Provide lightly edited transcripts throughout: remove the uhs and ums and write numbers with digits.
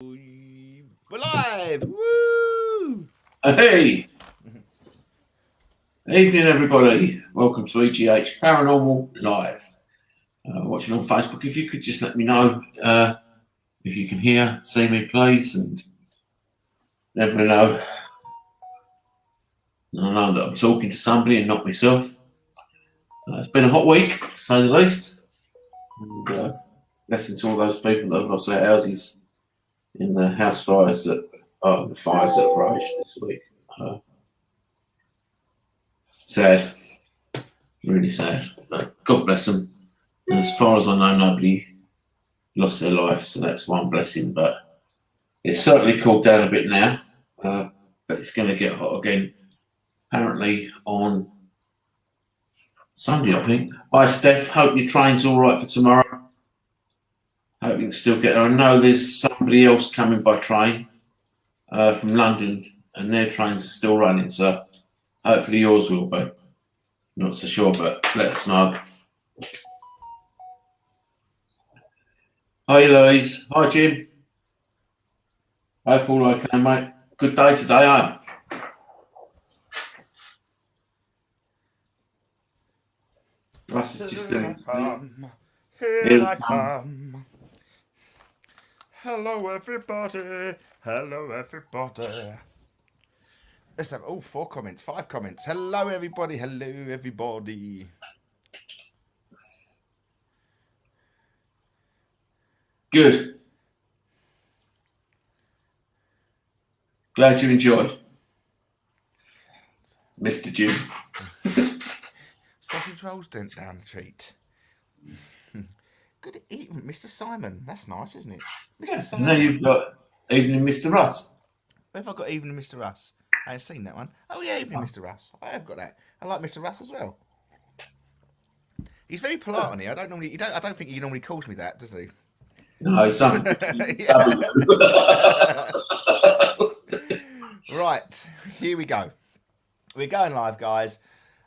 We're live! Woo! Hey, evening everybody. Welcome to EGH Paranormal Live. Watching on Facebook. If you could just let me know if you can hear, see me, please, and let me know. I know that I'm talking to somebody and not myself. It's been a hot week, to say the least. And listen to all those people that have lost their houses in the house fires the fires that raged this week. Sad, really sad. But God bless them. And as far as I know, nobody lost their life, so that's one blessing. But it's certainly cooled down a bit now. But it's going to get hot again, apparently on Sunday, I think. Hi, Steph. Hope your train's all right for tomorrow. Hope you can still get there. I know there's somebody else coming by train from London, and their trains are still running, so hopefully yours will be. Not so sure, but let us know. Hi, Louise. Hi, Jim. Hope all okay, mate. Good day today, eh? Russ is just doing. Here I come. Hello, everybody. Hello, everybody. Let's have 5 comments. Hello, everybody. Hello, everybody. Good. Glad you enjoyed, Mr. Jim. Sausage rolls dent down the treat. Good evening, Mr. Simon. That's nice, isn't it? Mr. Simon. Now you've got Evening Mr. Russ. Where have I got Evening Mr. Russ? I ain't seen that one. Oh yeah, Evening Mr. Russ. I have got that. I like Mr. Russ as well. He's very polite on here. I don't think he normally calls me that, does he? No, it's something. Right, here we go. We're going live, guys.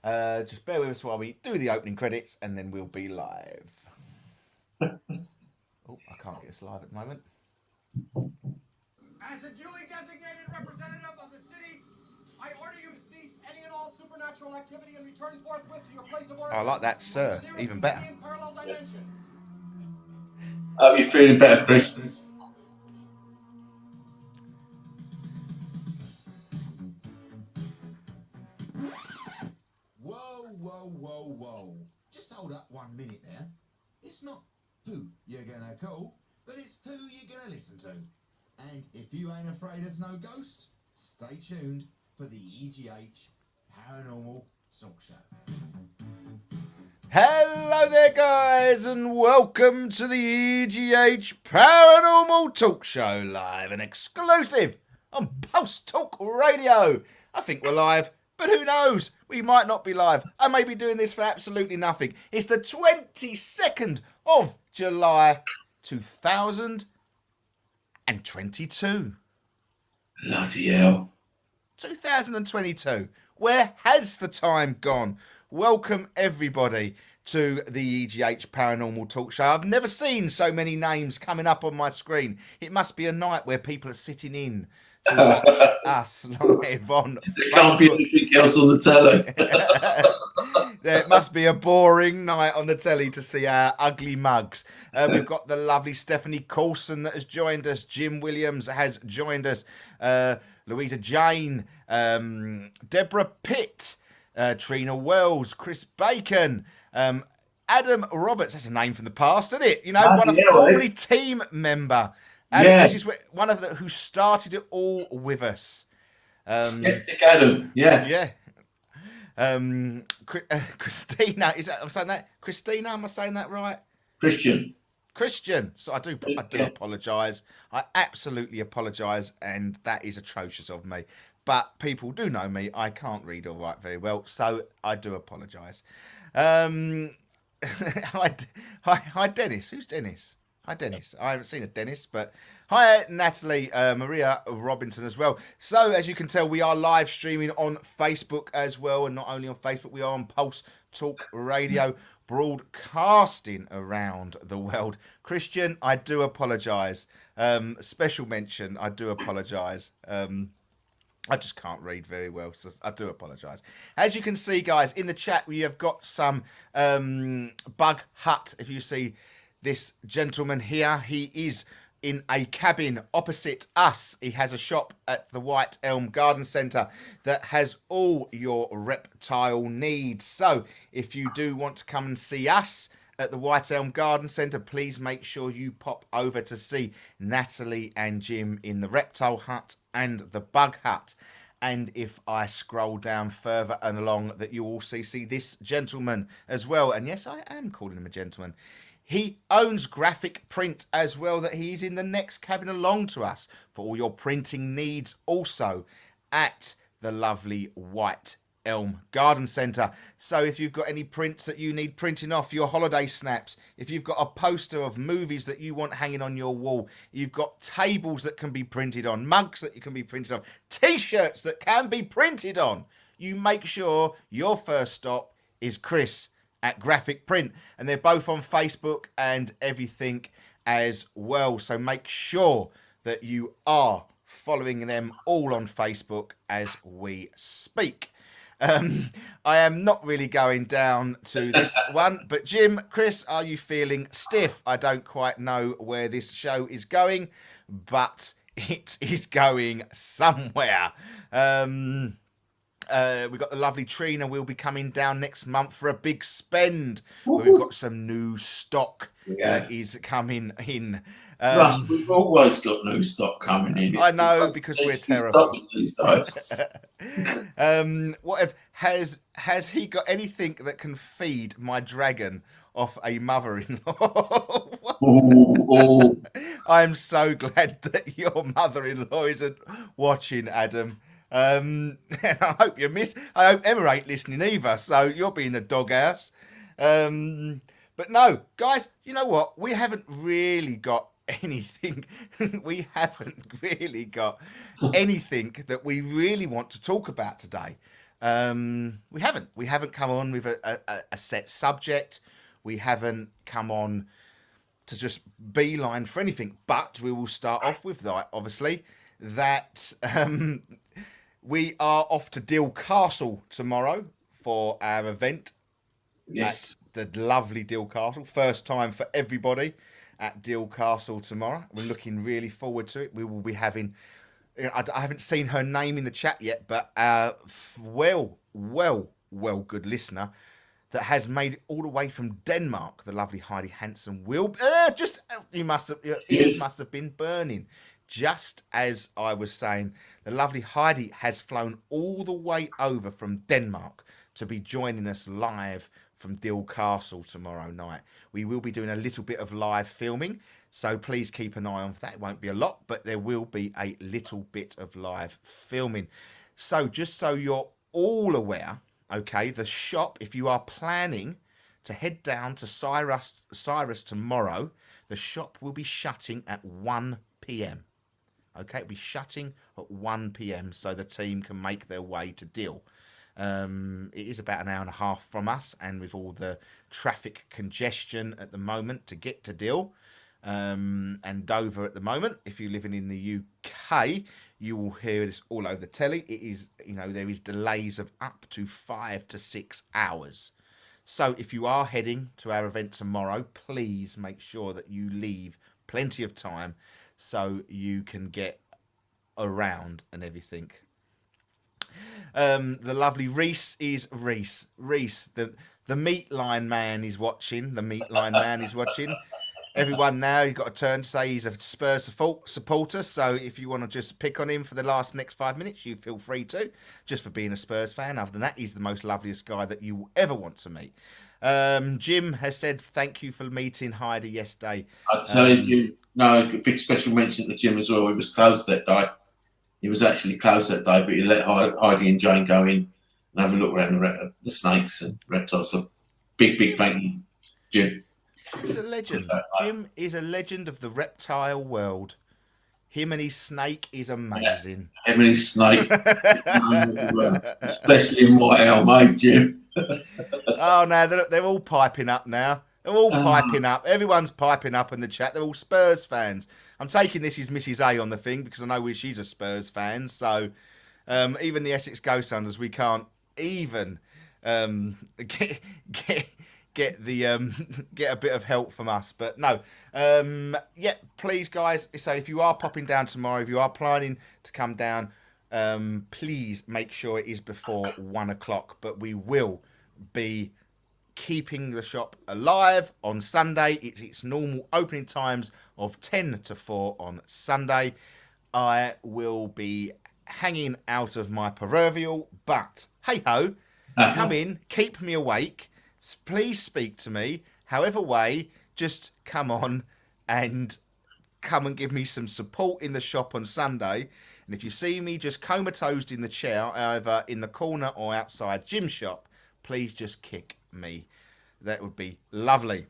Just bear with us while we do the opening credits, and then we'll be live. Oh, I can't get us live at the moment. As a duly designated representative of the city, I order you to cease any and all supernatural activity and return forthwith to your place of origin. I like that, sir. Even better. Hope you're feeling better, Chris. Whoa. Just hold up 1 minute there. It's not who you're gonna call, but it's who you're gonna listen to. And if you ain't afraid of no ghosts, stay tuned for the EGH Paranormal Talk Show. Hello there, guys, and welcome to the EGH Paranormal Talk Show, live and exclusive on Pulse Talk Radio. I think we're live, but who knows? We might not be live. I may be doing this for absolutely nothing. It's the 22nd of July, 2022. Bloody hell. 2022. Where has the time gone? Welcome, everybody, to the EGH Paranormal Talk Show. I've never seen so many names coming up on my screen. It must be a night where people are sitting in to watch us live on There can't be anything else on the telly. It must be a boring night on the telly to see our ugly mugs. We've got the lovely Stephanie Coulson that has joined us. Jim Williams has joined us. Louisa Jane. Deborah Pitt. Trina Wells. Chris Bacon. Adam Roberts. That's a name from the past, isn't it? You know, one of formerly team member. And she's one of the who started it all with us. Skeptic Adam. Yeah. Christina, I'm saying that? Christina, am I saying that right? Christian. So I do apologise. I absolutely apologise, and that is atrocious of me. But people do know me. I can't read or write very well, so I do apologise. Hi, Dennis. Who's Dennis? Hi, Dennis. I haven't seen a Dennis, but hi, Natalie, Maria Robinson as well. So, as you can tell, we are live streaming on Facebook as well, and not only on Facebook, we are on Pulse Talk Radio, broadcasting around the world. Christian, I do apologise. Special mention. I do apologise. I just can't read very well, so I do apologise. As you can see, guys, in the chat, we have got some bug hut. If you see this gentleman here, he is in a cabin opposite us. He has a shop at the White Elm Garden Centre that has all your reptile needs. So if you do want to come and see us at the White Elm Garden Centre, please make sure you pop over to see Natalie and Jim in the reptile hut and the bug hut. And if I scroll down further and along, that you also see this gentleman as well. And yes, I am calling him a gentleman. He owns graphic print as well, that he's in the next cabin along to us for all your printing needs also at the lovely White Elm Garden Centre. So if you've got any prints that you need printing off, your holiday snaps, if you've got a poster of movies that you want hanging on your wall, you've got tables that can be printed on, mugs that you can be printed on, t-shirts that can be printed on, you make sure your first stop is Chris at Graphic Print, and they're both on Facebook and everything as well. So make sure that you are following them all on Facebook as we speak. I am not really going down to this one, but Jim, Chris, are you feeling stiff? I don't quite know where this show is going, but it is going somewhere. We've got the lovely Trina will be coming down next month for a big spend. We've got some new stock that is coming in. Russ, we've always got new stock coming in. I know, because we're terrible. These days. What has he got anything that can feed my dragon off a mother-in-law? I'm so glad that your mother-in-law isn't watching, Adam. And I hope I hope Emma ain't listening either, so you'll be in the doghouse. But no, guys, you know what? We haven't really got anything. We haven't really got anything that we really want to talk about today. We haven't come on with a set subject. We haven't come on to just beeline for anything, but we will start off with that, obviously, that we are off to Dill Castle tomorrow for our event. Yes. At the lovely Dill Castle. First time for everybody at Dill Castle tomorrow. We're looking really forward to it. We will be having, I haven't seen her name in the chat yet, but well, good listener that has made it all the way from Denmark, the lovely Heidi Hansen will, your ears must have been burning. Just as I was saying, the lovely Heidi has flown all the way over from Denmark to be joining us live from Dill Castle tomorrow night. We will be doing a little bit of live filming, so please keep an eye on that. It won't be a lot, but there will be a little bit of live filming. So just so you're all aware, okay, the shop, if you are planning to head down to Cyrus tomorrow, the shop will be shutting at 1 p.m. Okay, it'll be shutting at 1 p.m. so the team can make their way to Dill. It is about an hour and a half from us, and with all the traffic congestion at the moment to get to Dill and Dover at the moment, if you're living in the UK, you will hear this all over the telly. It is, there is delays of up to 5 to 6 hours. So if you are heading to our event tomorrow, please make sure that you leave plenty of time so you can get around and everything. The lovely Reese is Reese. The meat line man is watching. Everyone now, you've got to turn to say he's a Spurs supporter. So if you want to just pick on him for the next 5 minutes, you feel free to, just for being a Spurs fan. Other than that, he's the most loveliest guy that you will ever want to meet. Jim has said thank you for meeting Heidi yesterday. I tell you, Jim, no, big special mention to Jim as well. He was closed that day. He was actually closed that day, but he let Heidi and Jane go in and have a look around the snakes and reptiles. So big thank you, Jim. He's a legend. Jim is a legend of the reptile world. Him and his snake is amazing. Yeah, him and his snake, especially in White Elm, mate, Jim. Oh no, they're all piping up now. They're all piping up. Everyone's piping up in the chat. They're all Spurs fans. I'm taking this as Mrs. A on the thing because I know she's a Spurs fan. So even the Essex Ghost Hunters, we can't even get get a bit of help from us. But no, yeah, please, guys. So if you are popping down tomorrow, if you are planning to come down, please make sure it is before 1 o'clock. But we will be keeping the shop alive on Sunday. It's its normal opening times of 10 to 4 on Sunday. I will be hanging out of my proverbial, but hey ho, come in, keep me awake, please speak to me, however way, just come on and come and give me some support in the shop on Sunday. And if you see me just comatose in the chair, either in the corner or outside Jim's shop, please just kick me. That would be lovely.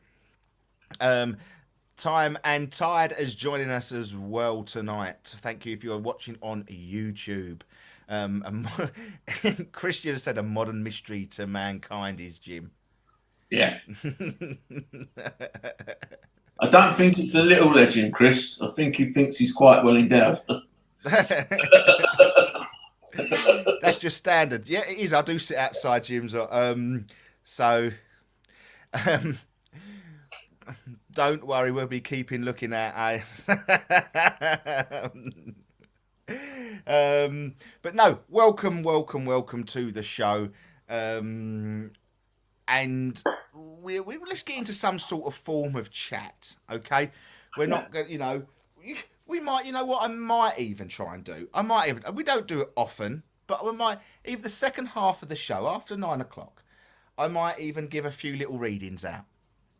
Time and Tide is joining us as well tonight. Thank you if you're watching on YouTube. Christian said a modern mystery to mankind is Jim. Yeah. I don't think it's a little legend, Chris. I think he thinks he's quite well endowed. That's just standard. Yeah, it is. I do sit outside Jim's. Don't worry, we'll be keeping looking at. But no, welcome to the show. And let's get into some sort of form of chat, okay? We're not going, we might, I might even try and do. We don't do it often, but we might, even the second half of the show after 9 o'clock, I might even give a few little readings out.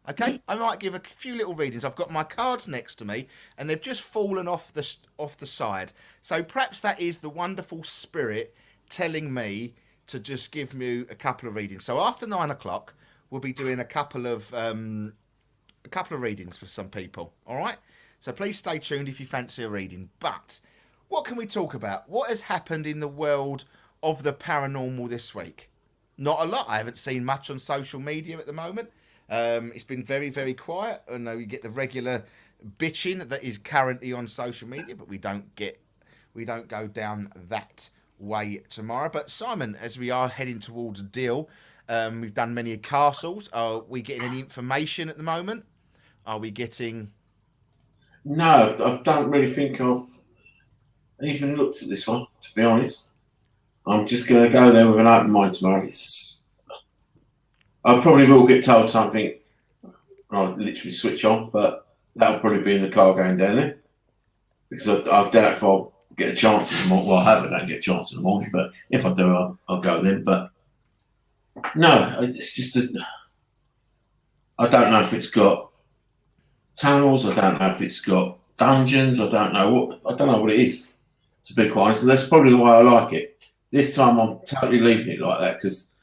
Okay, I might give a few little readings. I've got my cards next to me, and they've just fallen off the side. So perhaps that is the wonderful spirit telling me to just give me a couple of readings. So after 9 o'clock, we'll be doing a couple of readings for some people. All right. So please stay tuned if you fancy a reading. But what can we talk about? What has happened in the world of the paranormal this week? Not a lot. I haven't seen much on social media at the moment. It's been very, very quiet. I know you get the regular bitching that is currently on social media, but we don't go down that way tomorrow. But Simon, as we are heading towards a deal, we've done many castles. Are we getting any information at the moment? Are we getting? No, I don't really think I've even looked at this one, to be honest. I'm just going to go there with an open mind tomorrow. I probably will get told something. I'll literally switch on, but that'll probably be in the car going down there. Because I doubt if I'll get a chance in the morning. Well, I don't get a chance in the morning, but if I do, I'll go then. But no, it's just I don't know if it's got tunnels. I don't know if it's got dungeons. I don't know what it is, to be quite honest. So that's probably the way I like it. This time I'm totally leaving it like that because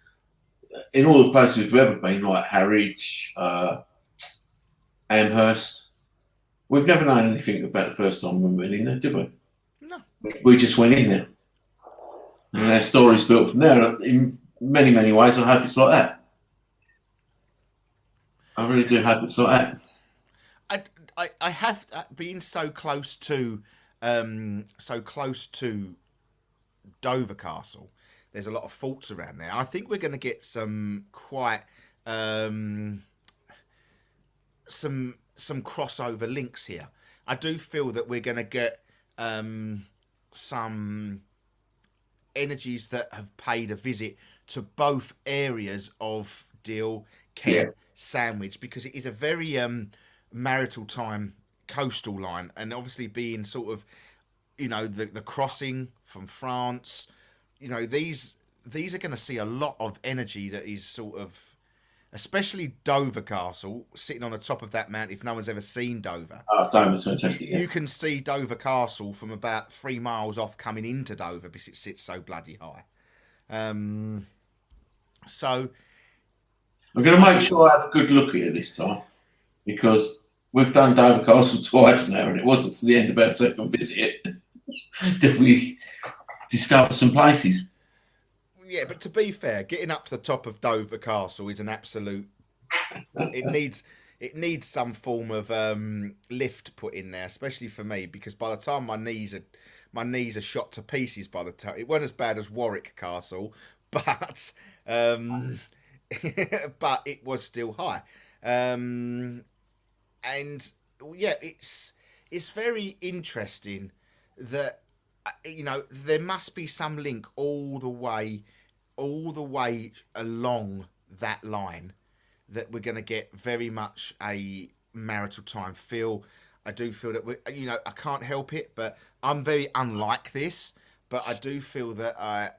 in all the places we've ever been, like Harwich, Amherst, we've never known anything about the first time we went in there, did we? No. We just went in there. And our story's built from there. In many, many ways, I hope it's like that. I really do hope it's like that. I have been so close to Dover Castle. There's a lot of faults around there. I think we're going to get some quite some crossover links here. I do feel that we're going to get some energies that have paid a visit to both areas of Deal, Kent, Sandwich, because it is a very marital time coastal line, and obviously being sort of, the crossing from France. These are going to see a lot of energy that is sort of, especially Dover Castle, sitting on the top of that mountain. If no one's ever seen Dover, Dover's fantastic. You can see Dover Castle from about 3 miles off coming into Dover because it sits so bloody high. So I'm going to make sure I have a good look at it this time, because we've done Dover Castle twice now, and it wasn't to the end of our second visit that we discover some places. Yeah, but to be fair, getting up to the top of Dover Castle is an absolute. It it needs some form of lift put in there, especially for me, because by the time my knees are shot to pieces. By the time it wasn't as bad as Warwick Castle, but but it was still high. And yeah, it's very interesting that there must be some link all the way along that line that we're going to get very much a marital time feel. I do feel that I can't help it, but I'm very unlike this. But I do feel that I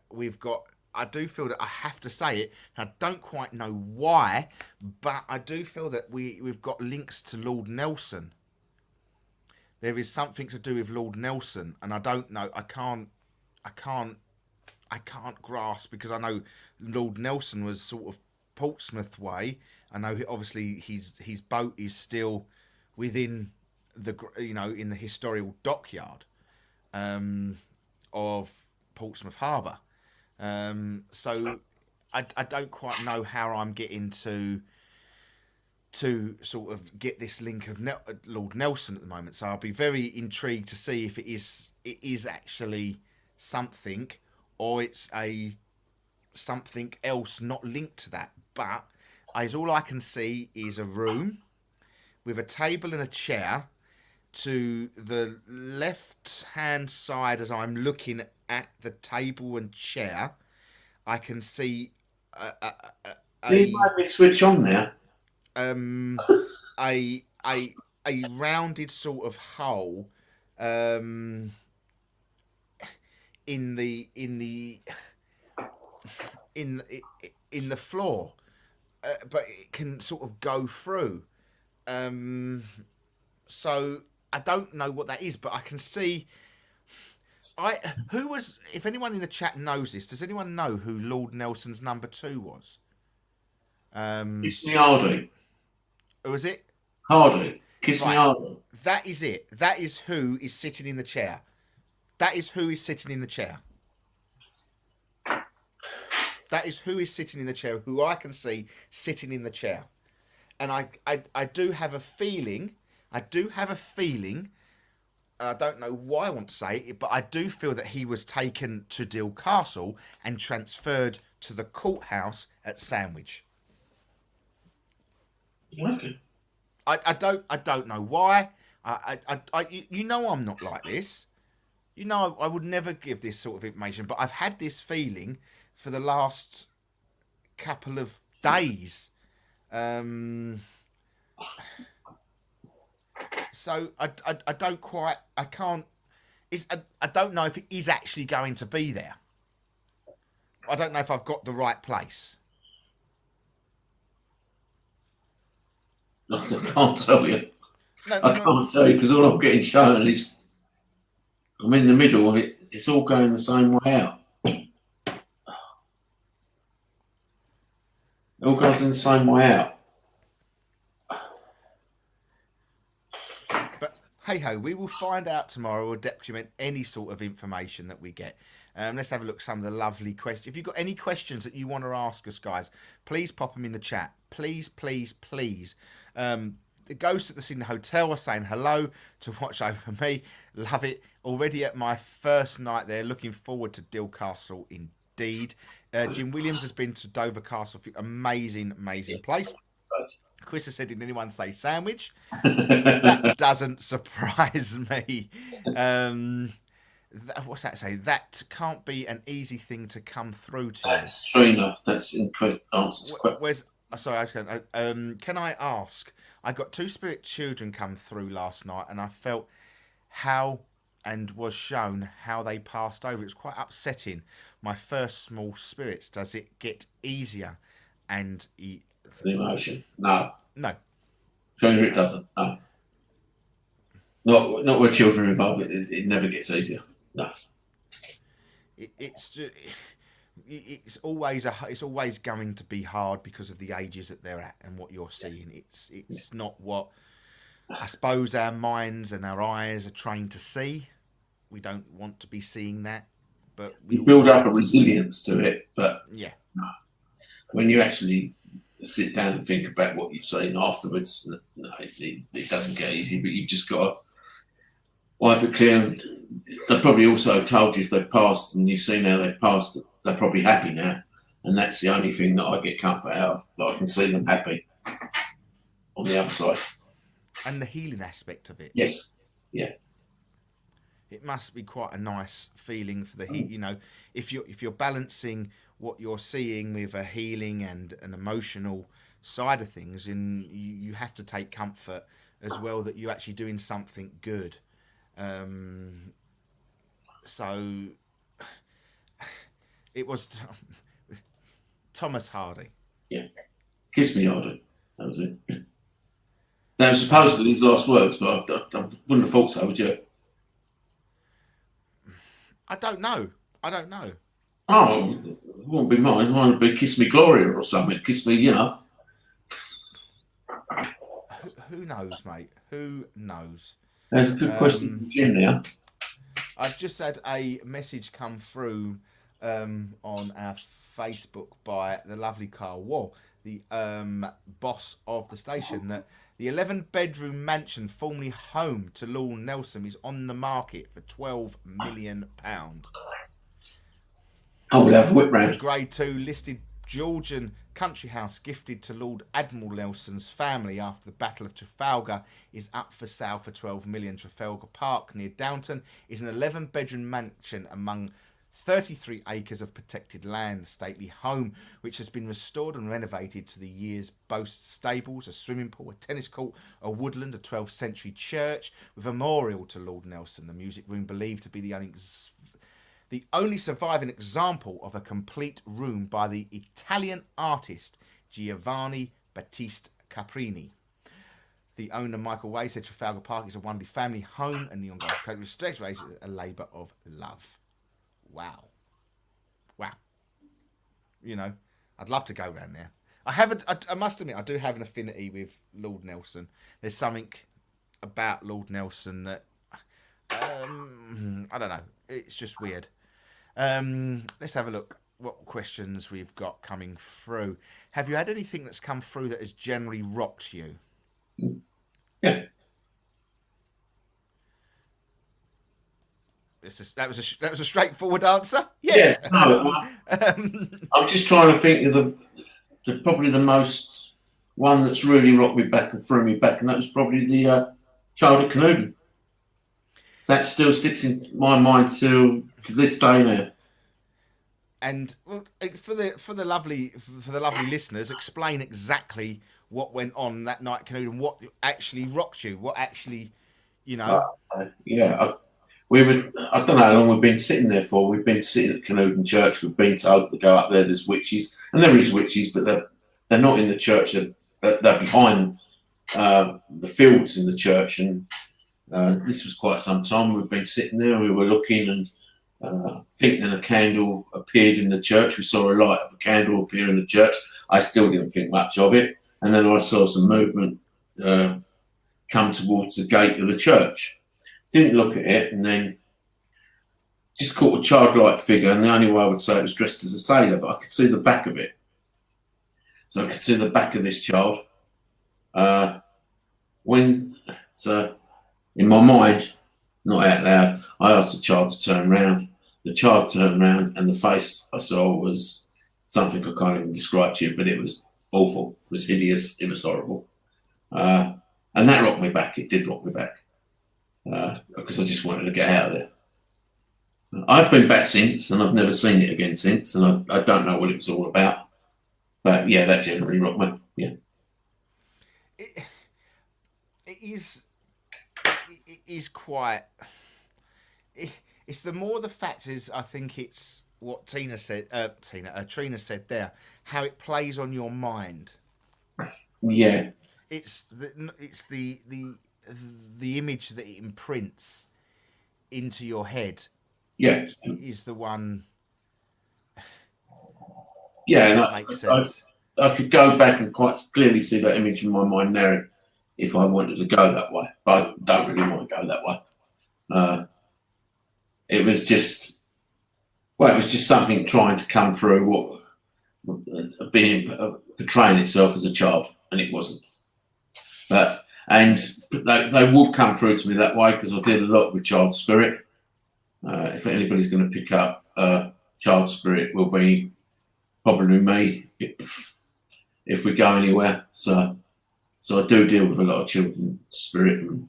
do feel that I have to say it. I don't quite know why, but I do feel that we've got links to Lord Nelson. There is something to do with Lord Nelson, and I don't know. I can't grasp, because I know Lord Nelson was sort of Portsmouth way. I know obviously his boat is still within the in the historical dockyard of Portsmouth Harbour. So I don't quite know how I'm getting to sort of get this link of Lord Nelson at the moment. So I'll be very intrigued to see if it is actually something, or it's something else not linked to that. But all I can see is a room with a table and a chair. To the left hand side, as I'm looking at the table and chair, I can see Do you mind me switch on now? a rounded sort of hole in the floor, but it can sort of go through. So I don't know what that is, but I can see. If anyone in the chat knows this, does anyone know who Lord Nelson's number 2 was? Kiss me Hardy. Who was it? Hardy. Kiss me Hardy. That is it. That is who is sitting in the chair. That is who is sitting in the chair. That is who is sitting in the chair, who I can see sitting in the chair. And I do have a feeling, I don't know why I want to say it, but I do feel that he was taken to Deal Castle and transferred to the courthouse at Sandwich. Okay. I don't know why. You know I'm not like this. You know I would never give this sort of information, but I've had this feeling for the last couple of days. So I don't quite, I can't. I don't know if it is actually going to be there. I don't know if I've got the right place. I can't tell you. No, I can't tell you, because all I'm getting shown is I'm in the middle of it. It's all going the same way out. It all goes in the same way out. But hey ho, we will find out tomorrow. We'll document any sort of information that we get. Let's have a look at some of the lovely questions. If you've got any questions that you want to ask us, guys, please pop them in the chat. Please, please, please. The ghosts at the Sydney Hotel are saying hello to watch over me. Love it. Already at my first night there. Looking forward to Deal Castle indeed. Jim Williams has been to Dover Castle. Amazing, amazing place. Chris has said, did anyone say Sandwich? That doesn't surprise me. What's that say? That can't be an easy thing to come through to. That's Trina. That's incredible. Where's? Sorry, can I ask? I got 2 spirit children come through last night, and I felt how and was shown how they passed over. It was quite upsetting. My first small spirits. Does it get easier? And the emotion? No. No. Trina, it doesn't. No. Not with children involved. It never gets easier. No. It's always going to be hard because of the ages that they're at and what you're seeing. It's not what I suppose our minds and our eyes are trained to see. We don't want to be seeing that, but we build up a resilience to it. But yeah, no. When you actually sit down and think about what you've seen afterwards. No, it doesn't get easy, but you've just got to wipe it clear. And they probably also told you if they've passed and you've seen how they've passed, they're probably happy now. And that's the only thing that I get comfort out of, that I can see them happy on the other side. And the healing aspect of it. Yes. Yeah. It must be quite a nice feeling for the heat. You know, if you're balancing what you're seeing with a healing and an emotional side of things, and you have to take comfort as well that you're actually doing something good. So it was Thomas Hardy. Yeah. Kiss me harder. That was it. That was supposedly his last words, but I wouldn't have thought so, would you? I don't know. Oh, it wouldn't be mine. Mine would be Kiss Me Gloria or something. Kiss me, you know. Who knows, mate? Who knows? That's a good question from Jim now. I've just had a message come through on our Facebook by the lovely Carl Wall, the boss of the station, that the 11-bedroom mansion formerly home to Lord Nelson is on the market for £12 million. Oh, we'll have a whip round. Grade 2 listed Georgian country house gifted to Lord Admiral Nelson's family after the Battle of Trafalgar is up for sale for £12 million. Trafalgar Park near Downton is an 11-bedroom mansion among 33 acres of protected land. Stately home, which has been restored and renovated to the years, boasts stables, a swimming pool, a tennis court, a woodland, a 12th century church with a memorial to Lord Nelson. The music room, believed to be the only surviving example of a complete room by the Italian artist Giovanni Battista Caprini. The owner, Michael Way, said Trafalgar Park is a wonderful family home and the ongoing restoration is a labour of love. Wow. You know, I'd love to go around there. I must admit, I do have an affinity with Lord Nelson. There's something about Lord Nelson that, I don't know, it's just weird. Let's have a look what questions we've got coming through. Have you had anything that's come through that has generally rocked you? Yeah. That was a straightforward answer. Yes. Yeah. No, I'm just trying to think of probably the most one that's really rocked me back and threw me back, and that was probably the child at Canooden. That still sticks in my mind to this day now. And for the lovely listeners, explain exactly what went on that night at Canooden, what actually rocked you, what actually, you know. I don't know how long we've been sitting there for. We've been sitting at Canooden Church. We've been told to go up there. There's witches, and there is witches, but they're not in the church. They're behind the fields in the church. And this was quite some time. We've been sitting there. We were looking, and thinking a candle appeared in the church. We saw a light of a candle appear in the church. I still didn't think much of it, and then I saw some movement come towards the gate of the church. Didn't look at it, and then just caught a childlike figure, and the only way I would say it was dressed as a sailor, but I could see the back of it. So I could see the back of this child. In my mind, not out loud, I asked the child to turn around. The child turned around, and the face I saw was something I can't even describe to you, but it was awful. It was hideous. It was horrible. And that rocked me back. It did rock me back. Because I just wanted to get out of there. I've been back since, and I've never seen it again since, and I don't know what it was all about. But yeah, that generally rocked me. Yeah. It is quite. It's the more the fact is, I think it's what Trina said there, how it plays on your mind. Yeah. It's the image that it imprints into your head. Yeah. Is the one. Yeah, and makes sense. I could go back and quite clearly see that image in my mind now if I wanted to go that way, but I don't really want to go that way. It was just something trying to come through. being portraying itself as a child, and it wasn't. But they would come through to me that way because I did a lot with Child Spirit. If anybody's going to pick up Child Spirit, will be probably me if we go anywhere. So I do deal with a lot of children's spirit and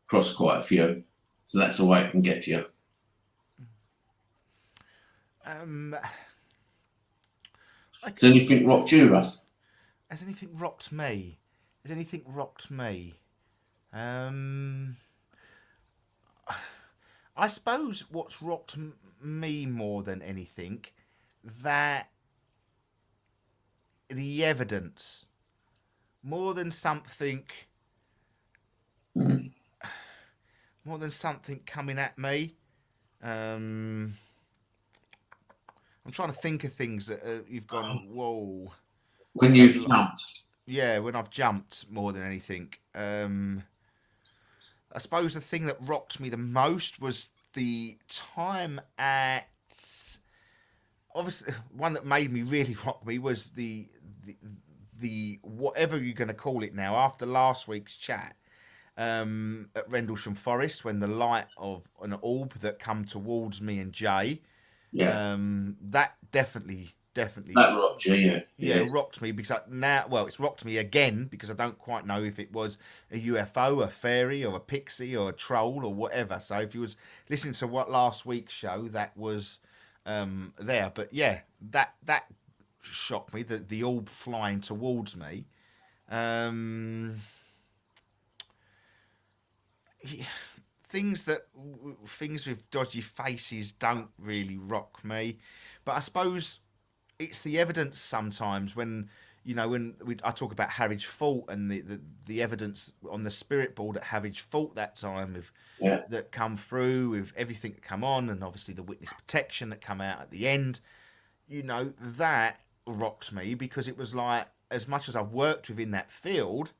cross quite a few. So that's the way it can get to you. Has anything rocked you, Russ? Has anything rocked me? Has anything rocked me? I suppose what's rocked me more than anything, that the evidence, more than something coming at me. I'm trying to think of things that you've gone, whoa. When you've jumped. Yeah, when I've jumped more than anything. I suppose the thing that rocked me the most was the time at... Obviously, one that made me really rock me was the whatever you're going to call it now, after last week's chat at Rendlesham Forest, when the light of an orb that come towards me and Jay, that definitely that rocked you, yeah, rocked me, because it's rocked me again because I don't quite know if it was a UFO, a fairy, or a pixie, or a troll, or whatever. So if you was listening to what last week's show, that was there. But yeah, that shocked me, the orb flying towards me. Things with dodgy faces don't really rock me, but I suppose it's the evidence sometimes when I talk about Harwich Fort and the evidence on the spirit board at Harwich Fort that time that come through with everything that come on, and obviously the witness protection that come out at the end. That rocked me because it was like, as much as I've worked within that field,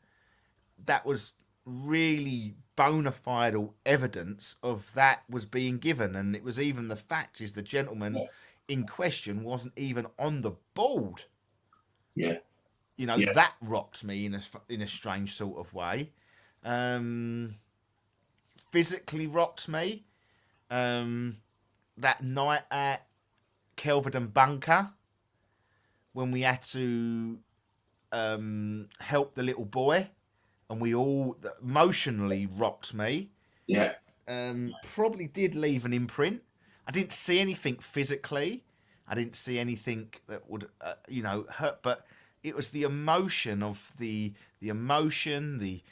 that was really bona fide evidence of that was being given, and it was even the fact is the gentleman in question wasn't even on the board. That rocked me in a strange sort of way. Physically rocked me. That night at Kelvedon Bunker, when we had to help the little boy, and we all emotionally rocked me. Yeah. Probably did leave an imprint. I didn't see anything physically. I didn't see anything that would, hurt. But it was the emotion of the emotion, the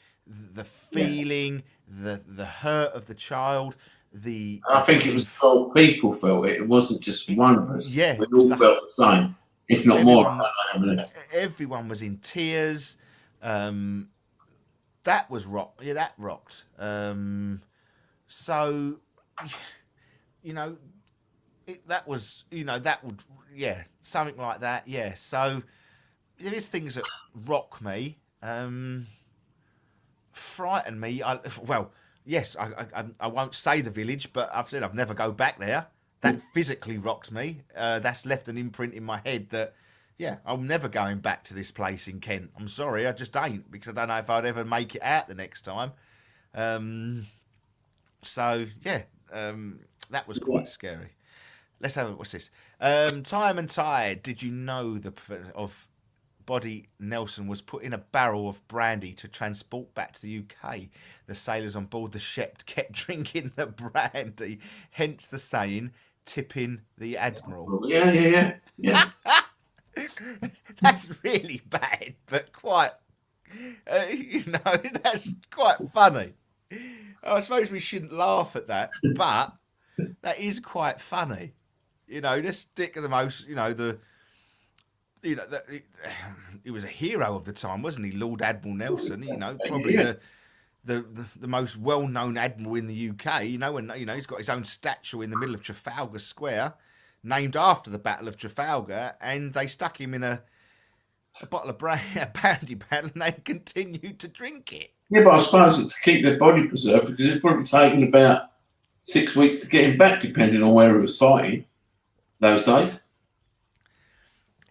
feeling, the hurt of the child. I think it was the whole people felt it. It wasn't just one of us. Yeah, we all felt the same, if not more. Everyone was in tears. That was rock. Yeah, that rocked. So, that was, that would, something like that. Yeah. So there is things that rock me, frighten me. Yes, I won't say the village, but I've said I've never go back there. That physically rocked me. That's left an imprint in my head that, I'm never going back to this place in Kent. I'm sorry, I just ain't, because I don't know if I'd ever make it out the next time. That was quite scary. Let's have what's this? Time and Tide. Did you know of body Nelson was put in a barrel of brandy to transport back to the UK? The sailors on board the ship kept drinking the brandy, hence the saying, tipping the admiral. Yeah. That's really bad, but quite, that's quite funny. I suppose we shouldn't laugh at that, but that is quite funny. Just stick of the most, he was a hero of the time, wasn't he? Lord Admiral Nelson, probably the most well-known admiral in the UK, and he's got his own statue in the middle of Trafalgar Square, named after the Battle of Trafalgar, and they stuck him in a bottle of brandy bottle, and they continued to drink it. Yeah, but I suppose it's to keep their body preserved, because it'd probably taken about 6 weeks to get him back, depending on where he was fighting those days.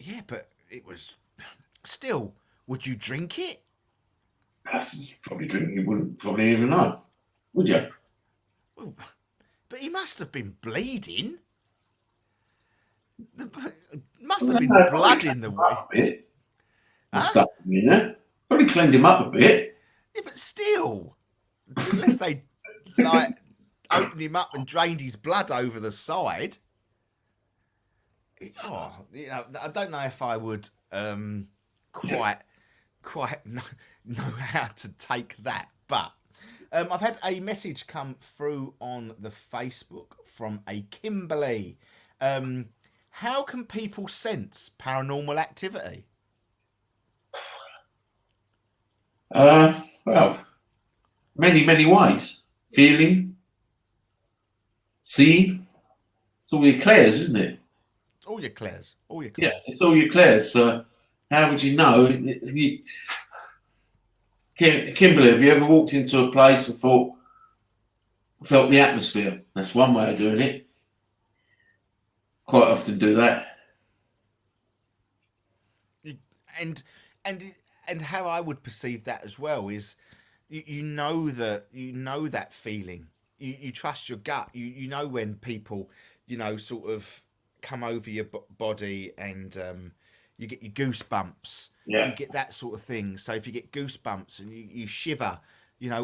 Yeah, but it was still. Would you drink it? Probably drink. You wouldn't probably even know, would you? Well, but he must have been bleeding. Must have been No, blood probably in the cleaned him way. up a bit and Huh? stuff in there. Probably cleaned him up a bit. Yeah, but still, unless they like opened him up and drained his blood over the side. Oh, you know, I don't know if I would quite know how to take that, but I've had a message come through on the Facebook from a Kimberly. How can people sense paranormal activity? Well, many ways. Feeling, seeing. It's all your clairs, isn't it? All your clairs, all your Yeah, clairs. it's all your clairs. So how would you know? Kimberly, have you ever walked into a place and felt the atmosphere? That's one way of doing it. Quite often do that. And and how I would perceive that as well is you know that feeling. You trust your gut. You know when people sort of come over your body and you get your goosebumps. Yeah. You get that sort of thing. So if you get goosebumps and you shiver,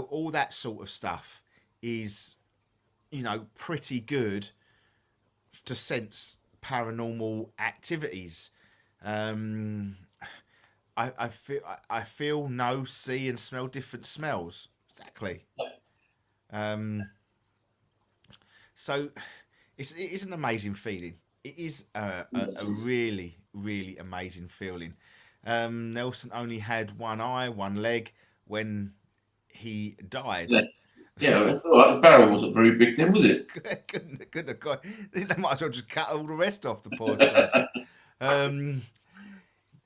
all that sort of stuff is pretty good to sense paranormal activities. I feel, know, see, and smell different smells. Exactly. So it is an amazing feeling. It is a really, really amazing feeling. Nelson only had one eye, one leg when he died. Yeah, that's all right. The barrel wasn't very big then, was it? couldn't have got. They might as well just cut all the rest off the poor sod.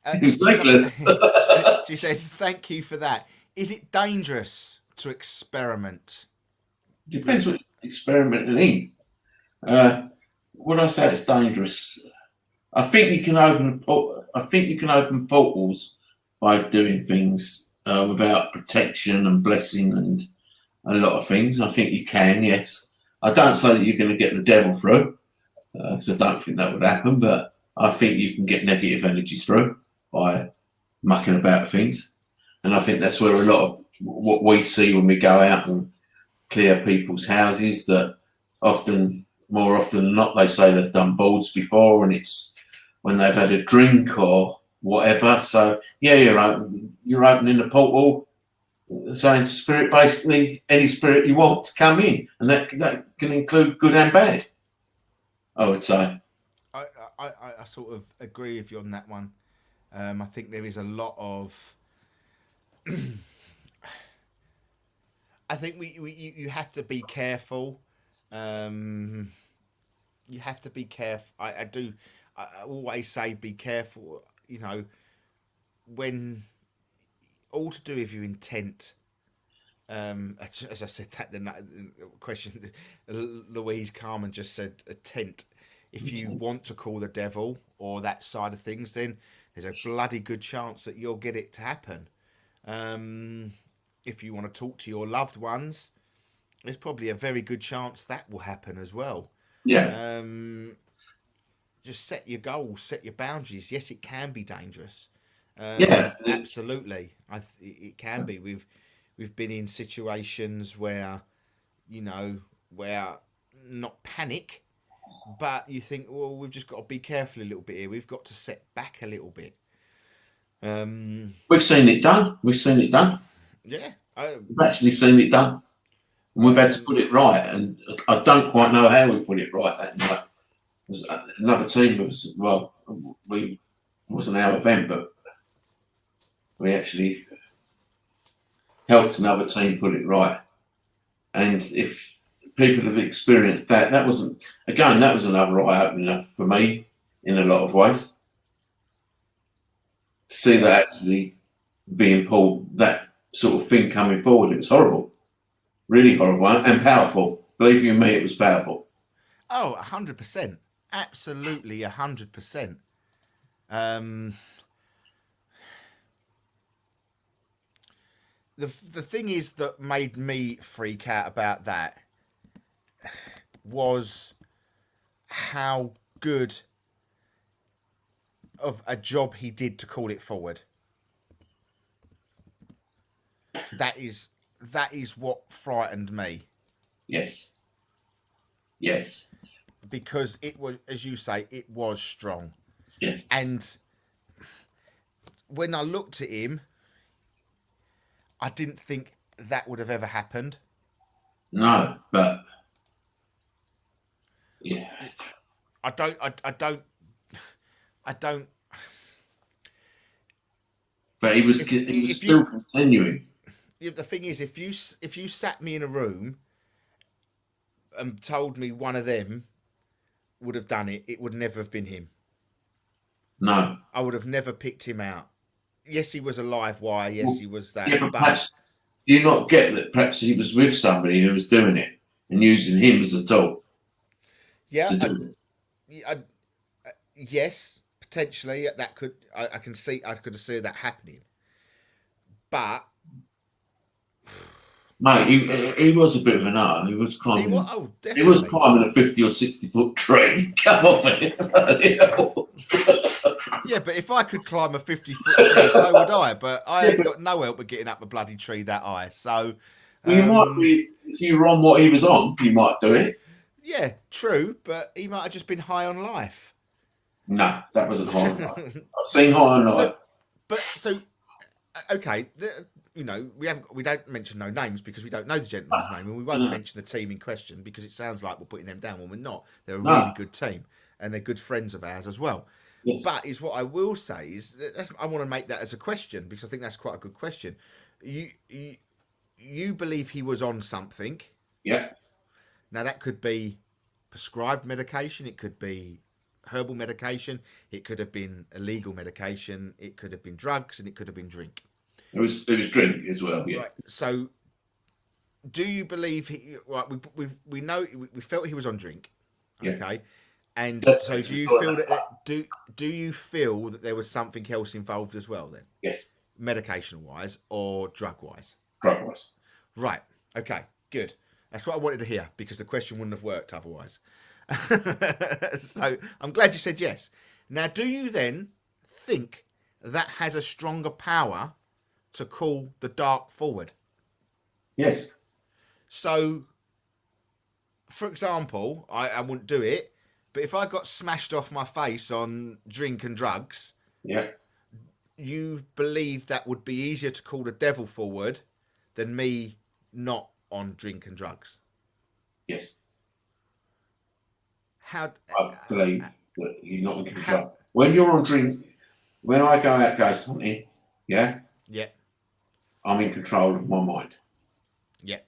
It was legless. She says, "Thank you for that. Is it dangerous to experiment?" Depends what you're experimenting in. When I say it's dangerous, I think you can open. I think you can open portals by doing things without protection and blessing and a lot of things. I think you can. Yes, I don't say that you're going to get the devil through because I don't think that would happen. But I think you can get negative energies through by mucking about things, and I think that's where a lot of what we see when we go out and clear people's houses. That more often than not, they say they've done boards before, and it's when they've had a drink or whatever. So yeah, you're opening the portal, saying to spirit, basically any spirit you want to come in, and that can include good and bad, I would say. I sort of agree with you on that one. I think there is a lot of. I think you have to be careful. You have to be careful. I do. I always say be careful. When all to do with your intent. As I said, that the question, Louise Carmen just said, intent. If you want to call the devil or that side of things, then there's a bloody good chance that you'll get it to happen. If you want to talk to your loved ones, there's probably a very good chance that will happen as well. Yeah. Just set your goals, set your boundaries. Yes, it can be dangerous. Yeah. Absolutely. It can be. We've been in situations where, where not panic, but you think, well, we've just got to be careful a little bit here. We've got to set back a little bit. We've seen it done. Yeah. We've actually seen it done. And we've had to put it right. And I don't quite know how we put it right that night. It was another team of us. Well, it wasn't our event, but we actually helped another team put it right. And if people have experienced that, that was another eye opener for me in a lot of ways. To see that actually being pulled, that sort of thing coming forward, it was horrible. Really horrible and powerful. Believe you me, it was powerful. Oh, 100%. Absolutely 100%. The thing is that made me freak out about that was how good of a job he did to call it forward. That is what frightened me. Yes. Yes. Because it was, as you say, it was strong. Yes. And when I looked at him, I didn't think that would have ever happened. No, but yeah. I don't. But he was still continuing. The thing is, if you sat me in a room and told me one of them would have done it, it would never have been him. No. I would have never picked him out. Yes, he was a live wire. Yes, he was that. Yeah, but perhaps, do you not get that perhaps he was with somebody who was doing it and using him as a tool? Yeah. Yes, potentially that could. I could have seen that happening. But mate, he was a bit of an art. He was climbing. Definitely. He was climbing a 50 or 60-foot tree. Come on, yeah, but if I could climb a 50-foot tree, so would I. But I ain't got no help with getting up a bloody tree that high. So, well, you might be, if you were on what he was on, you might do it. Yeah, true, but he might have just been high on life. No, that wasn't high on life. I've seen high on life. Okay, we don't mention no names because we don't know the gentleman's name, and we won't mention the team in question because it sounds like we're putting them down when we're not. They're a really good team, and they're good friends of ours as well. Yes. But is what I will say is that I want to make that as a question because I think that's quite a good question. You believe he was on something? Yeah. Now that could be prescribed medication, it could be herbal medication, it could have been illegal medication, it could have been drugs, and it could have been drink. It was drink as well. Yeah. Right. So, do you believe he? Right. We know we felt he was on drink. Okay. Yeah. And Definitely. so, do you feel that do you feel that there was something else involved as well then? Yes. Medication wise or drug wise? Drug wise. Right. Okay. Good. That's what I wanted to hear because the question wouldn't have worked otherwise. So I'm glad you said yes. Now, do you then think that has a stronger power to call the dark forward? Yes. So, for example, I wouldn't do it, but if I got smashed off my face on drink and drugs, yeah, you believe that would be easier to call the devil forward than me not on drink and drugs? Yes. How? I believe that you're not in control. When you're on drink, when I go out ghost hunting, yeah, I'm in control of my mind. Yeah.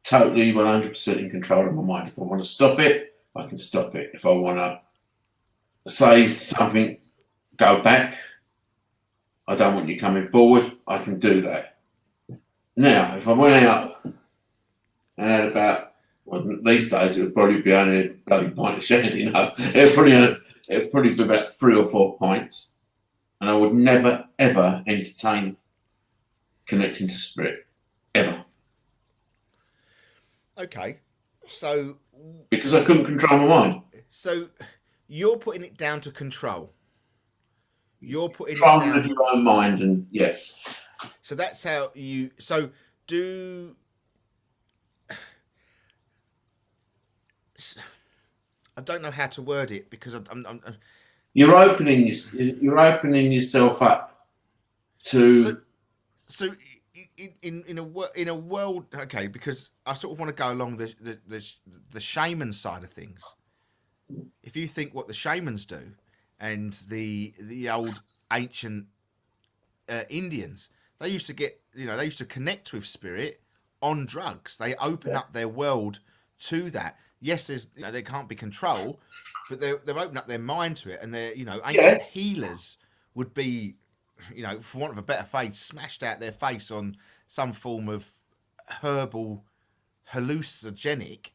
Totally 100% in control of my mind. If I want to stop it, I can stop it. If I want to say something, go back, I don't want you coming forward, I can do that. Now, if I went out and had about, well, these days it would probably be only a bloody pint of shandy, you know. It'd probably be about 3 or 4 pints. And I would never, ever entertain connecting to spirit. Ever. Okay. So... because I couldn't control my mind. So you're putting it down to control. You're putting control it down of your own mind, and yes. So that's how you... So do... I don't know how to word it because I'm you're opening yourself up to. So in a world, okay, because I sort of want to go along the shaman side of things. If you think what the shamans do, and the old ancient Indians, they used to connect with spirit on drugs. They open up their world to that. Yes, there can't be control, but they've opened up their mind to it, and they're ancient healers would be, for want of a better phrase, smashed out their face on some form of herbal hallucinogenic.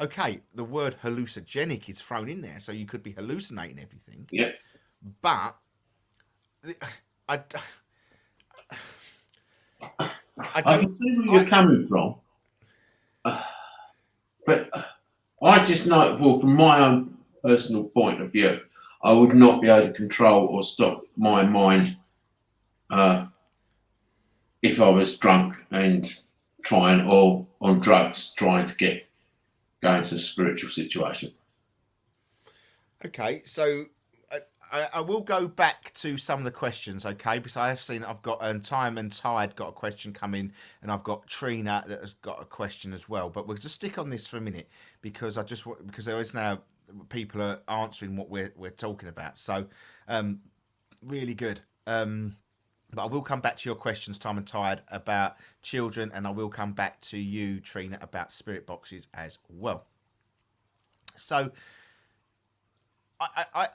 Okay, the word hallucinogenic is thrown in there, so you could be hallucinating everything. Yeah. But I, I I don't. can see where you're coming from, but I just know, well, from my own personal point of view, I would not be able to control or stop my mind if I was drunk and trying, or on drugs, trying to go into a spiritual situation. Okay, so I will go back to some of the questions, okay? Because I have seen I've got Time and Tide got a question come in, and I've got Trina that has got a question as well. But we'll just stick on this for a minute because I just want, because there is now people are answering what we're talking about. So really good. But I will come back to your questions, Time and Tide, about children, and I will come back to you, Trina, about spirit boxes as well. So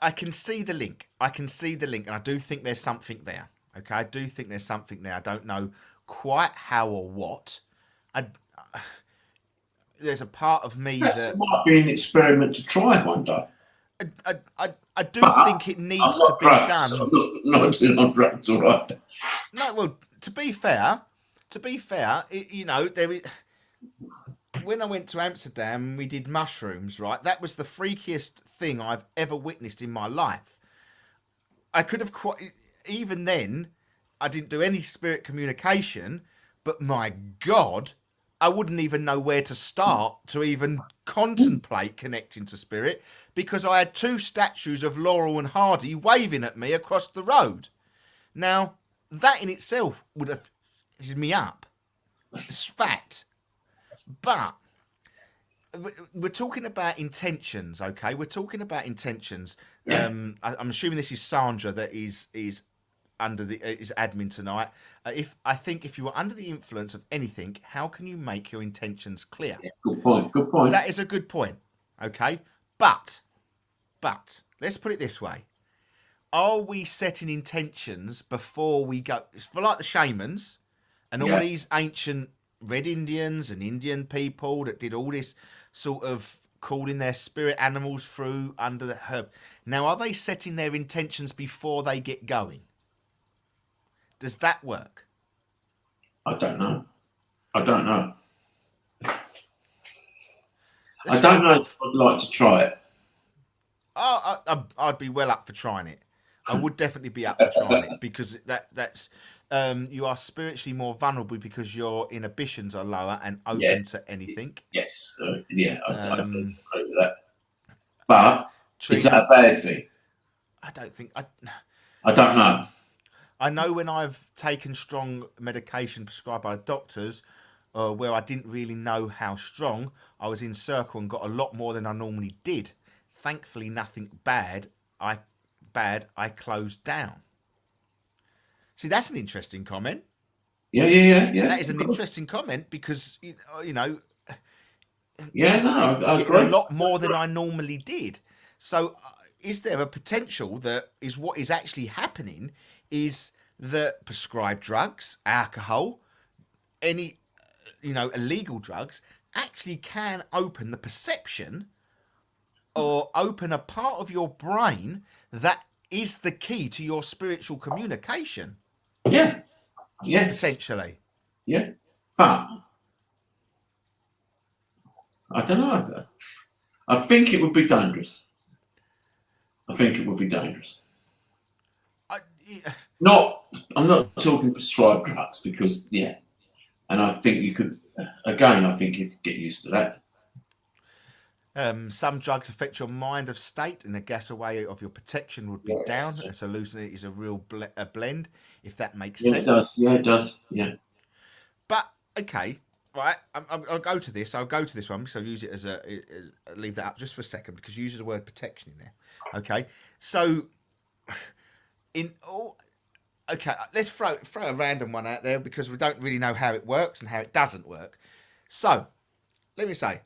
I can see the link. I can see the link, and I do think there's something there. Okay, I do think there's something there. I don't know quite how or what. There's a part of me Perhaps that it might be an experiment to try one day. I do But think it I'm needs not to be drugs. done. I'm not doing on drugs, all right. No, well, to be fair, you know, when I went to Amsterdam, we did mushrooms, right? That was the freakiest thing I've ever witnessed in my life. I could have even then, I didn't do any spirit communication, but my God, I wouldn't even know where to start to even contemplate connecting to spirit, because I had 2 statues of Laurel and Hardy waving at me across the road. Now, that in itself would have me up. It's fact. But we're talking about intentions, okay? We're talking about intentions. Yeah. I'm assuming this is Sandra that is under is admin tonight. If you were under the influence of anything, how can you make your intentions clear? Yeah, good point. Good point. That is a good point. Okay, but let's put it this way: are we setting intentions before we go? For like the shamans and all these ancient Red Indians and Indian people that did all this sort of calling their spirit animals through under the herb. Now, are they setting their intentions before they get going? Does that work? I don't know. I don't know if I'd like to try it. I'd be well up for trying it. I would definitely be up for trying it, because that's you are spiritually more vulnerable because your inhibitions are lower and open to anything. Yes. I totally agree with that. But Trina, is that a bad thing? I don't think I don't know. I know when I've taken strong medication prescribed by doctors, where I didn't really know how strong, I was in circle and got a lot more than I normally did. Thankfully, nothing bad. I closed down. See, that's an interesting comment. Yeah. That is an interesting comment, because you know. Yeah, no, I agree. A lot more than I normally did. So, is there a potential that is what is actually happening? Is that prescribed drugs, alcohol, any illegal drugs actually can open the perception or open a part of your brain that is the key to your spiritual communication? Yeah. Yes. Essentially. Yeah. But I don't know. I think it would be dangerous. I'm not talking prescribed drugs, because and I think you could get used to that. Some drugs affect your mind of state, and the gas away of your protection would be down. As hallucinate is a real blend, if that makes sense. It does. Yeah, it does. Yeah. But okay, right. I'll go to this. I'll go to this one because I'll use it as leave that up just for a second, because you use the word protection in there. Okay, so let's throw a random one out there, because we don't really know how it works and how it doesn't work. So let me say,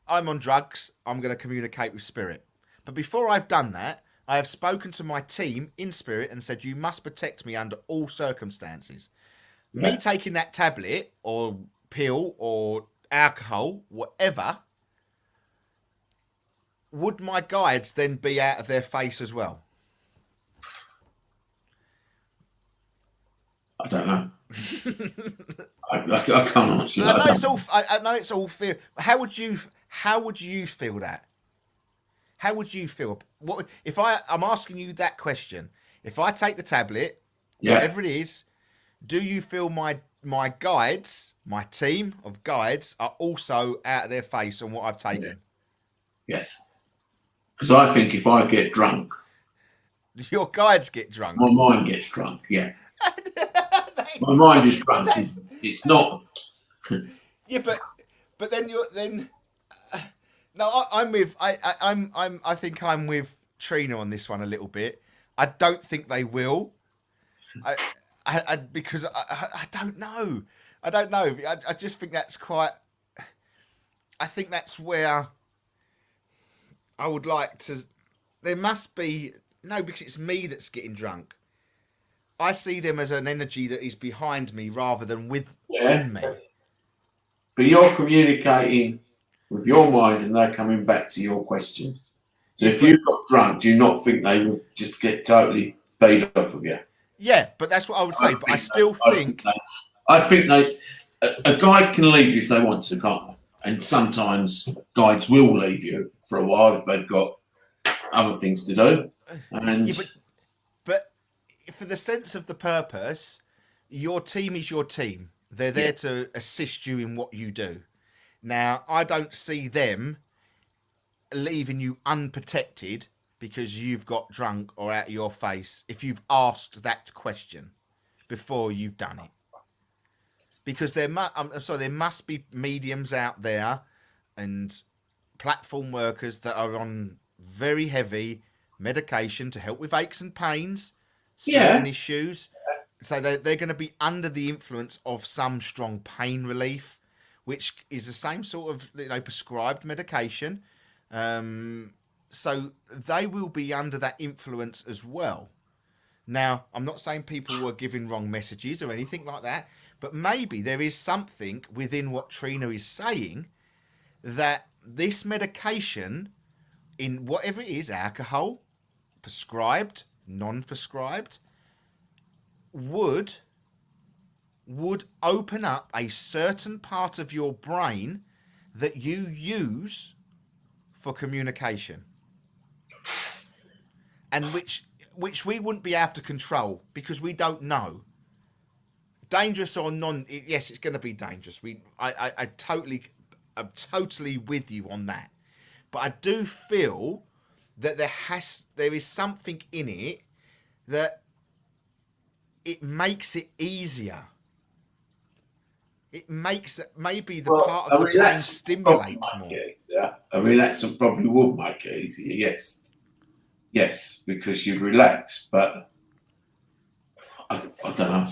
I'm on drugs. I'm going to communicate with spirit. But before I've done that, I have spoken to my team in spirit and said, you must protect me under all circumstances. Yeah. Me taking that tablet or pill or alcohol, whatever, would my guides then be out of their face as well? I don't know. I can't answer that. I know it's all fear. How would you feel that? How would you feel? What if I'm asking you that question? If I take the tablet, Yeah. whatever it is, do you feel my guides, my team of guides, are also out of their face on what I've taken? Yes. Because I think if I get drunk, Your guides get drunk. my mind gets drunk. Yeah. My mind is drunk. It's not. Yeah, but then no, I'm with I think I'm with Trina on this one a little bit. I don't think they will. Because I don't know. I don't know. I just think that's quite. I think that's where I would like to. There must be no, because it's me that's getting drunk. I see them as an energy that is behind me rather than within me. But you're communicating with your mind, and they're coming back to your questions. So if you got drunk, do you not think they would just get totally paid off of you? Yeah, but that's what I would say. But I still think. I think a guide can leave you if they want to, can't they? And sometimes guides will leave you for a while if they've got other things to do. And yeah, but for the sense of the purpose, your team is your team. They're there to assist you in what you do. Now, I don't see them leaving you unprotected because you've got drunk or out of your face if you've asked that question before you've done it. Because there must be mediums out there and platform workers that are on very heavy medication to help with aches and pains, certain issues. So they're going to be under the influence of some strong pain relief, which is the same sort of prescribed medication. So they will be under that influence as well. Now, I'm not saying people were giving wrong messages or anything like that, but maybe there is something within what Trina is saying that this medication, in whatever it is, alcohol, prescribed, non-prescribed, would open up a certain part of your brain that you use for communication, and which we wouldn't be able to control because we don't know. Dangerous or non, yes, it's going to be dangerous. I'm totally with you on that, but I do feel that there is something in it that it makes it easier. It makes maybe the part of the brain stimulates more. A relaxant probably would make it easier. Yes, because you'd relax. But I don't know.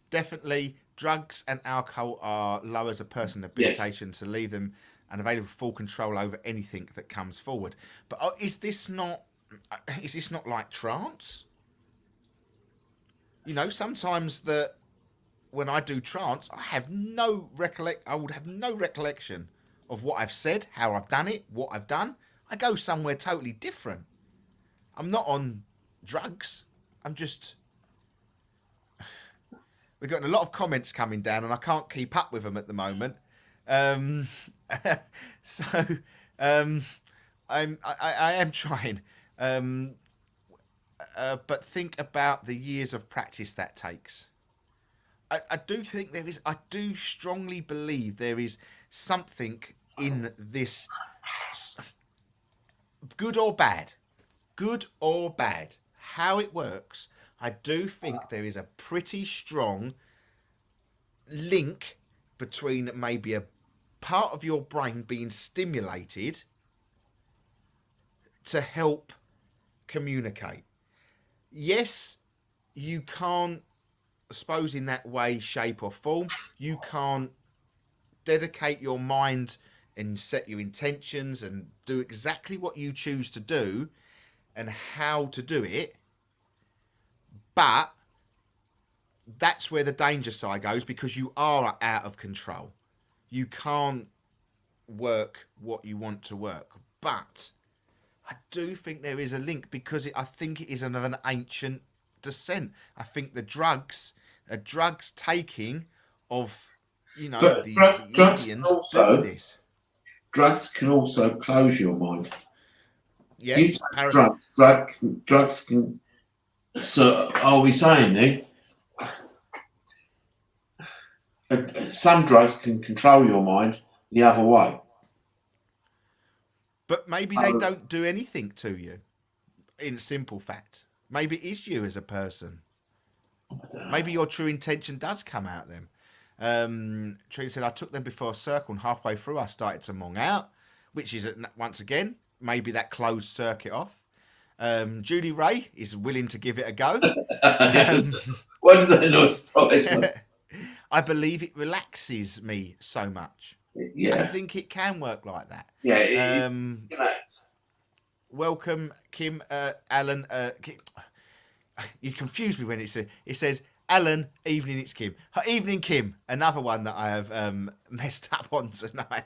Definitely, drugs and alcohol lowers a person's ability to leave them unavailable for full control over anything that comes forward. But is this not like trance? Sometimes when I do trance, I would have no recollection of what I've said, how I've done it, what I've done. I go somewhere totally different. I'm not on drugs. I'm just. We've got a lot of comments coming down, and I can't keep up with them at the moment. I am trying. But think about the years of practice that takes. I do think there is. I do strongly believe there is something in this, good or bad, how it works. I do think there is a pretty strong link between maybe a part of your brain being stimulated to help communicate. Yes, you can't, I suppose, in that way, shape or form, you can't dedicate your mind and set your intentions and do exactly what you choose to do and how to do it. But that's where the danger side goes, because you are out of control. You can't work what you want to work. But I do think there is a link, because I think it is of an ancient descent. I think the drugs taking of, But the drugs can Indians also do this. drugs can also close your mind. You Yes, take drugs can. So are we saying then? Some drugs can control your mind the other way. but maybe they don't do anything to you. In simple fact, maybe it is you as a person. Maybe your true intention does come out them. Trina said, I took them before a circle and halfway through I started to mong out, which is, once again, maybe that closed circuit off. Judy Ray is willing to give it a go. What does that not surprise me? I believe it relaxes me so much. Yeah. I think it can work like that. Yeah. Welcome, Kim, Alan. Kim. You confuse me when it says Alan, evening, it's Kim. Evening, Kim. Another one that I have messed up on tonight.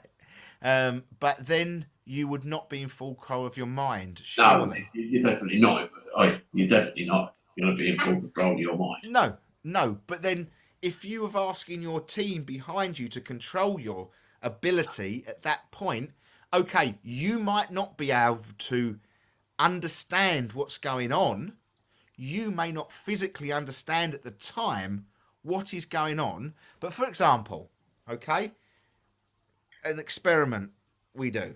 But then you would not be in full control of your mind, surely. No, you're definitely not. You're definitely not going to be in full control of your mind. No. But then if you have asking your team behind you to control your ability at that point, okay, you might not be able to understand what's going on. You may not physically understand at the time what is going on. But for example, okay, an experiment we do.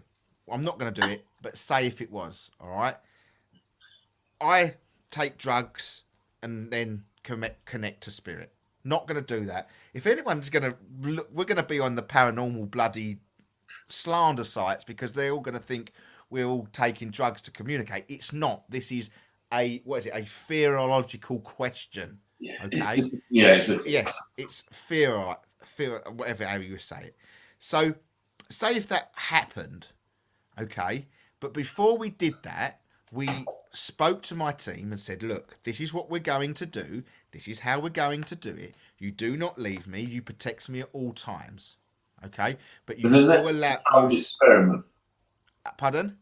I'm not going to do it, but say if it was, all right. I take drugs and then connect to spirit. Not going to do that. If anyone's going to look, we're going to be on the paranormal bloody slander sites because they're all going to think we're all taking drugs to communicate. It's not. This is a theological question. Yeah. Okay. It's fear, whatever how you say it. So, say if that happened, okay. But before we did that, we spoke to my team and said, look, this is what we're going to do. This is how we're going to do it. You do not leave me. You protect me at all times. Okay? But you still allow... experiment. Pardon?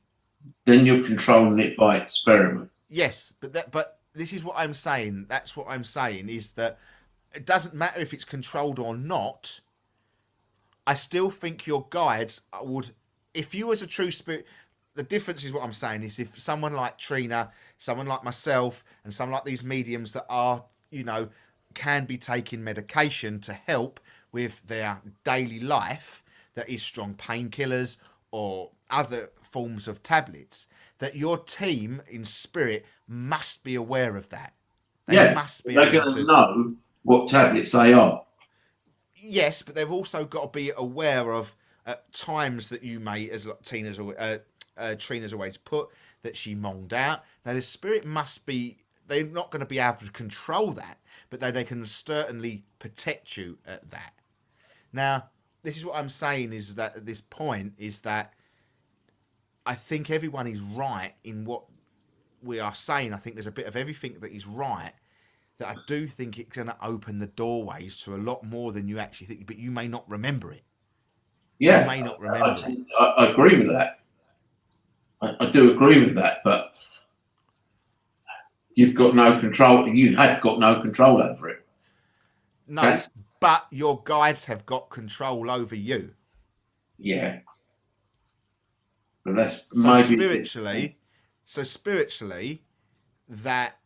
Then you're controlling it by experiment. Yes, but this is what I'm saying. That's what I'm saying, is that it doesn't matter if it's controlled or not. I still think your guides would... If you was a true spirit... The difference is what I'm saying is if someone like Trina, someone like myself, and someone like these mediums that are, can be taking medication to help with their daily life, that is strong painkillers or other forms of tablets, that your team in spirit must be aware of that. They must be they're going to know what tablets they are. Yes, but they've also got to be aware of times that you may, as Trina's always put, that she monged out. Now, the spirit must be, they're not going to be able to control that, but they can certainly protect you at that. Now, this is what I'm saying is that at this point is that I think everyone is right in what we are saying. I think there's a bit of everything that is right, that I do think it's going to open the doorways to a lot more than you actually think, but you may not remember it. Yeah, you may not remember it. I agree with that. I do agree with that, but you've got no control. You have got no control over it. No, but your guides have got control over you. Yeah. But that's so maybe spiritually, that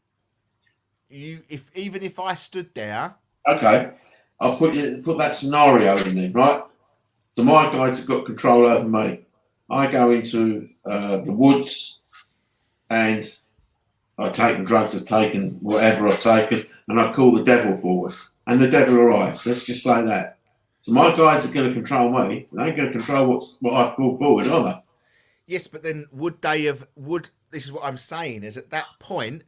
you, if I stood there. Okay, I'll put that scenario in there, right? So my guides have got control over me. I go into the woods and I've taken drugs, I've taken whatever I've taken, and I call the devil forward. And the devil arrives. Let's just say that. So my guides are going to control me. They ain't going to control what I've called forward, are they? Yes, but then this is what I'm saying, is at that point,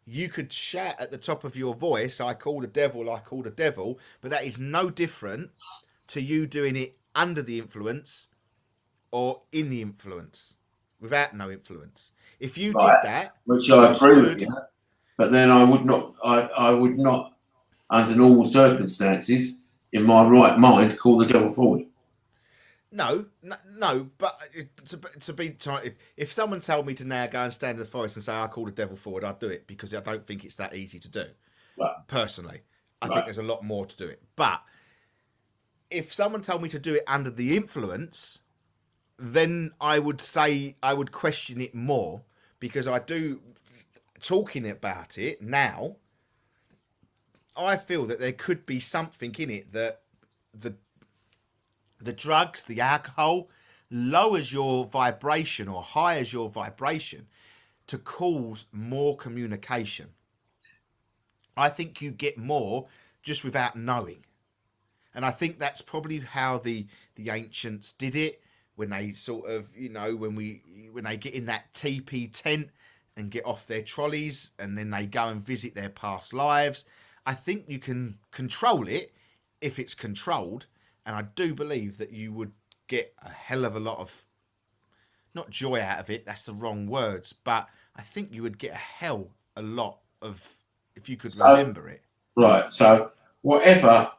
you could shout at the top of your voice, I call the devil, but that is no different to you doing it under the influence or in the influence, without no influence. If you did that, which I agree with you, but then I would not, under normal circumstances, in my right mind, call the devil forward. No. But if someone told me to now go and stand in the forest and say I call the devil forward, I'd do it because I don't think it's that easy to do. Right. Personally, I think Right. there's a lot more to do it. But if someone told me to do it under the influence, then I would say I would question it more because I do. Talking about it now, I feel that there could be something in it that the drugs, the alcohol, lowers your vibration or higher your vibration to cause more communication. I think you get more just without knowing. And I think that's probably how the ancients did it when they sort of, when they get in that teepee tent and get off their trolleys and then they go and visit their past lives. I think you can control it if it's controlled. And I do believe that you would get a hell of a lot of, not joy out of it, that's the wrong words, but I think you would get a lot of, if you could remember it. Right. So whatever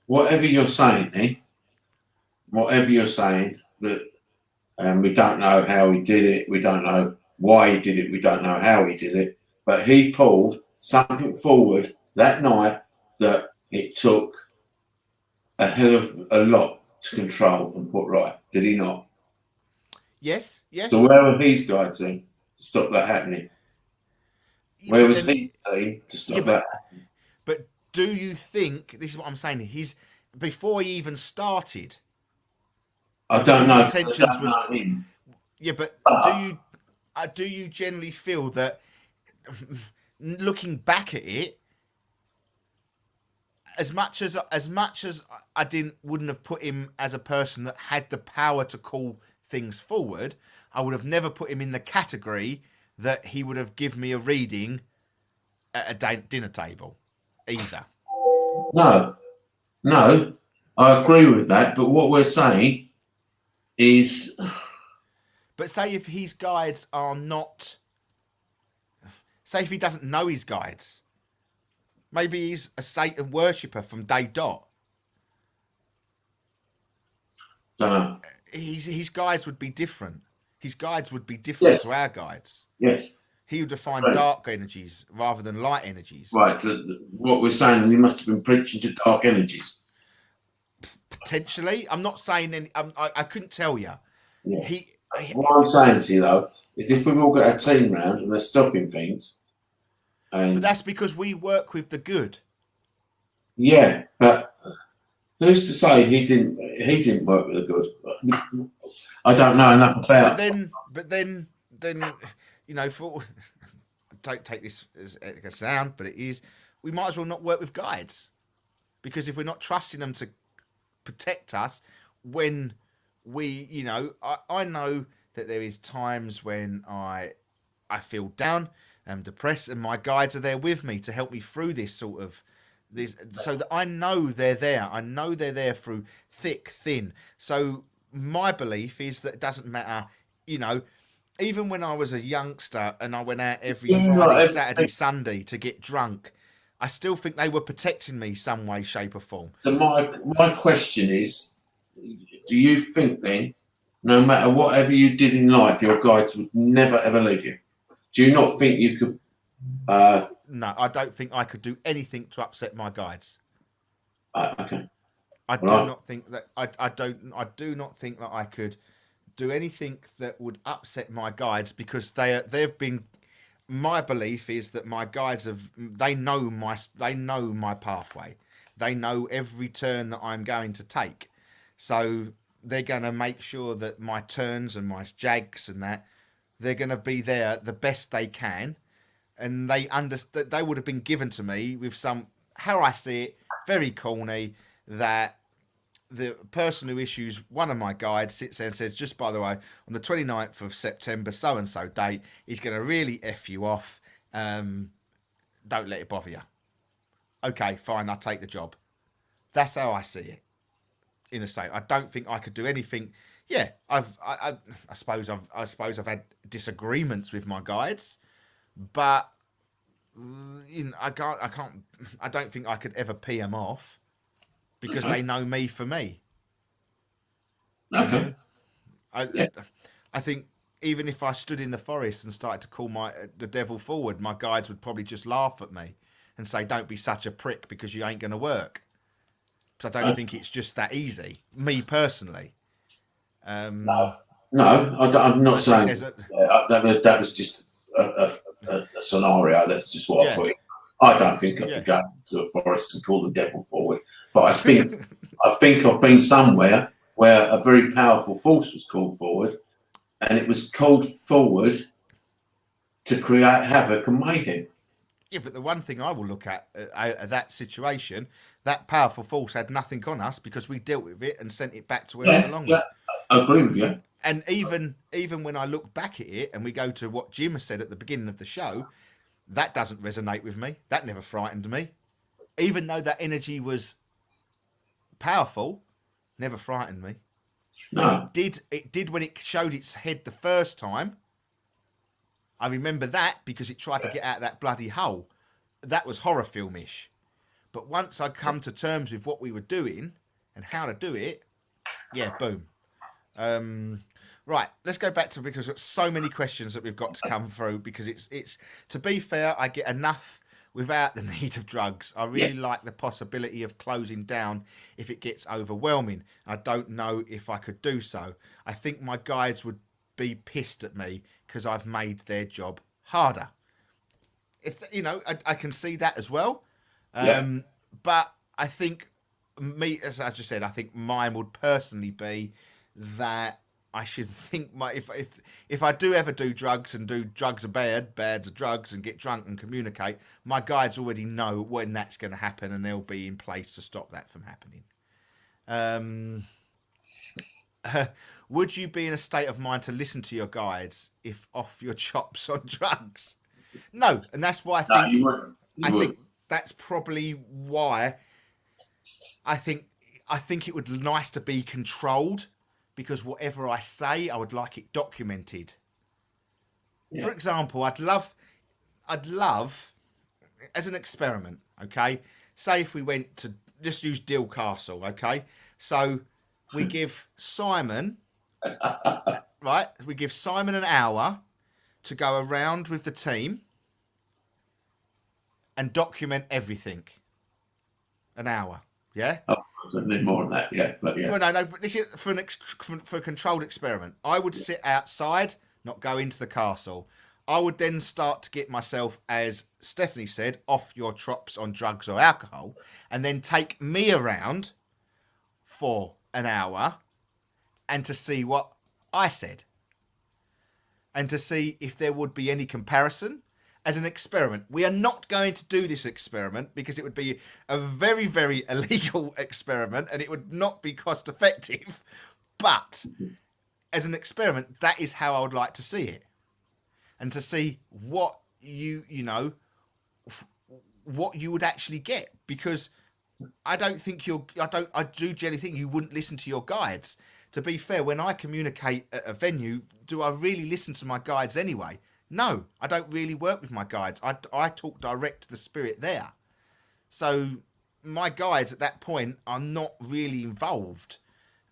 you're saying, then, whatever you're saying, that we don't know how he did it, we don't know why he did it, we don't know how he did it, but he pulled something forward that night that it took a hell of a lot to control and put right. Did he not? Yes. So where were his guides then to stop that happening? Where was his team to stop that happening? But do you think, this is what I'm saying, before he even started, I don't know. intentions I don't know him. Yeah, but do you generally feel that looking back at it, as much as I wouldn't have put him as a person that had the power to call things forward, I would have never put him in the category that he would have given me a reading at a dinner table either. No, I agree with that. But what we're saying is, but say if his guides are not, say if he doesn't know his guides, maybe he's a Satan worshipper from day dot. His guides would be different. His guides would be different to our guides. Yes. He would define dark energies rather than light energies. Right. So what we're saying, he must have been preaching to dark energies. Potentially, I'm not saying any. I couldn't tell you. Yeah. What I'm saying to you though is, if we've all got a team round and they're stopping things, but that's because we work with the good. Yeah, but who's to say he didn't work with the good? I don't know enough about. But then, for don't take this as a sound, but it is. We might as well not work with guides, because if we're not trusting them to protect us, when we, I know that there is times when I feel down and depressed, and my guides are there with me to help me through this sort of. So that I know they're there. I know they're there through thick, thin. So my belief is that it doesn't matter, even when I was a youngster and I went out every Friday, Saturday, Sunday to get drunk, I still think they were protecting me some way, shape or form. So my question is, do you think then, no matter whatever you did in life, your guides would never ever leave you? Do you not think you could? No, I don't think I could do anything to upset my guides. Okay. I do not think that I do not think that I could do anything that would upset my guides, because they've been. My belief is that my guides they know my pathway. They know every turn that I'm going to take, so they're going to make sure that my turns and my jags and that they're going to be there the best they can. And they understand, they would have been given to me with some, how I see it, very corny, that the person who issues one of my guides sits there and says, just by the way, on the 29th of September, so-and-so date, he's going to really F you off. Don't let it bother you. Okay, fine, I'll take the job. That's how I see it. In a state, I don't think I could do anything. Yeah, I suppose I've had disagreements with my guides, but I don't think I could ever pee them off, because they know me for me. You Okay. know, I Yeah. I think even if I stood in the forest and started to call the devil forward, my guides would probably just laugh at me and say, "Don't be such a prick because you ain't going to work." Because I don't think it's just that easy. Me personally, No, um, no, I'm not I think saying there's a that was just a scenario. That's just what I yeah, put in. I don't think I yeah. could go to a forest and call the devil forward, but I think I've been somewhere where a very powerful force was called forward, and it was called forward to create havoc and mayhem. Yeah, but the one thing I will look at that situation, that powerful force had nothing on us because we dealt with it and sent it back to where it Yeah, belonged. yeah, I agree with you. And even when I look back at it and we go to what Jim has said at the beginning of the show, that doesn't resonate with me. That never frightened me. Even though that energy was powerful, never frightened me. No, It did when it showed its head the first time. I remember that because it tried to get out of that bloody hole. That was horror filmish. But once I come to terms with what we were doing and how to do it, yeah, boom. Right, let's go back to because we've got so many questions that we've got to come through. Because it's to be fair, I get enough without the need of drugs. I really like the possibility of closing down if it gets overwhelming. I don't know if I could do so. I think my guides would be pissed at me because I've made their job harder. If you know, I can see that as well. yeah, But I think me, as I just said, I think mine would personally be that I should think my if I do ever do drugs and do drugs are bad, bad's are drugs, and get drunk and communicate, my guides already know when that's going to happen, and they'll be in place to stop that from happening. Would you be in a state of mind to listen to your guides if off your chops on drugs? No, and that's why no, you wouldn't. I You think wouldn't. that's probably why I think it would be nice to be controlled because whatever I say, I would like it documented. Yeah. For example, I'd love as an experiment, okay? Say if we went to just use Dill Castle, okay? So we give Simon right, we give Simon an hour to go around with the team and document everything. An hour, yeah? Oh, I couldn't need more than that. Yeah, but yeah, Well, no. But this is for a controlled experiment. I would sit outside, not go into the castle. I would then start to get myself, as Stephanie said, off your trops on drugs or alcohol, and then take me around for an hour, and to see what I said, and to see if there would be any comparison. As an experiment, we are not going to do this experiment because it would be a very, very illegal experiment and it would not be cost effective. But as an experiment, that is how I would like to see it, and to see what what you would actually get. Because I do generally think you wouldn't listen to your guides. To be fair, when I communicate at a venue, do I really listen to my guides anyway? No, I don't really work with my guides. I talk direct to the spirit there. So my guides at that point are not really involved.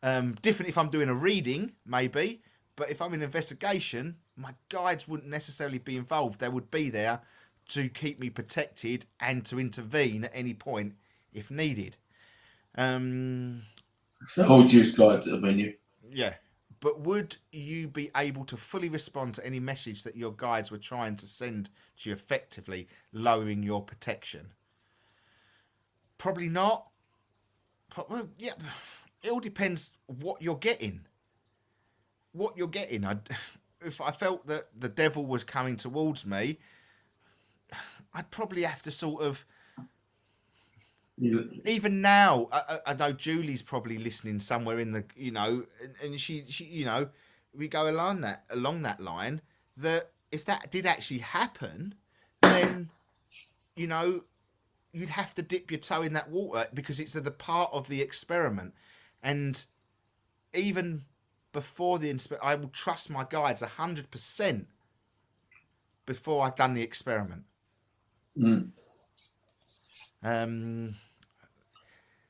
Different if I'm doing a reading, maybe. But if I'm in an investigation, my guides wouldn't necessarily be involved. They would be there to keep me protected and to intervene at any point if needed. so hold use guides at a venue. Yeah. But would you be able to fully respond to any message that your guides were trying to send to you, effectively lowering your protection? Probably not. Well, yeah, it all depends what you're getting. What you're getting. If I felt that the devil was coming towards me, I'd probably have to sort of. Even now, I know Julie's probably listening somewhere in the, and she, we go along that line. That if that did actually happen, then, you'd have to dip your toe in that water because it's the part of the experiment. And even before the I will trust my guides 100% before I've done the experiment.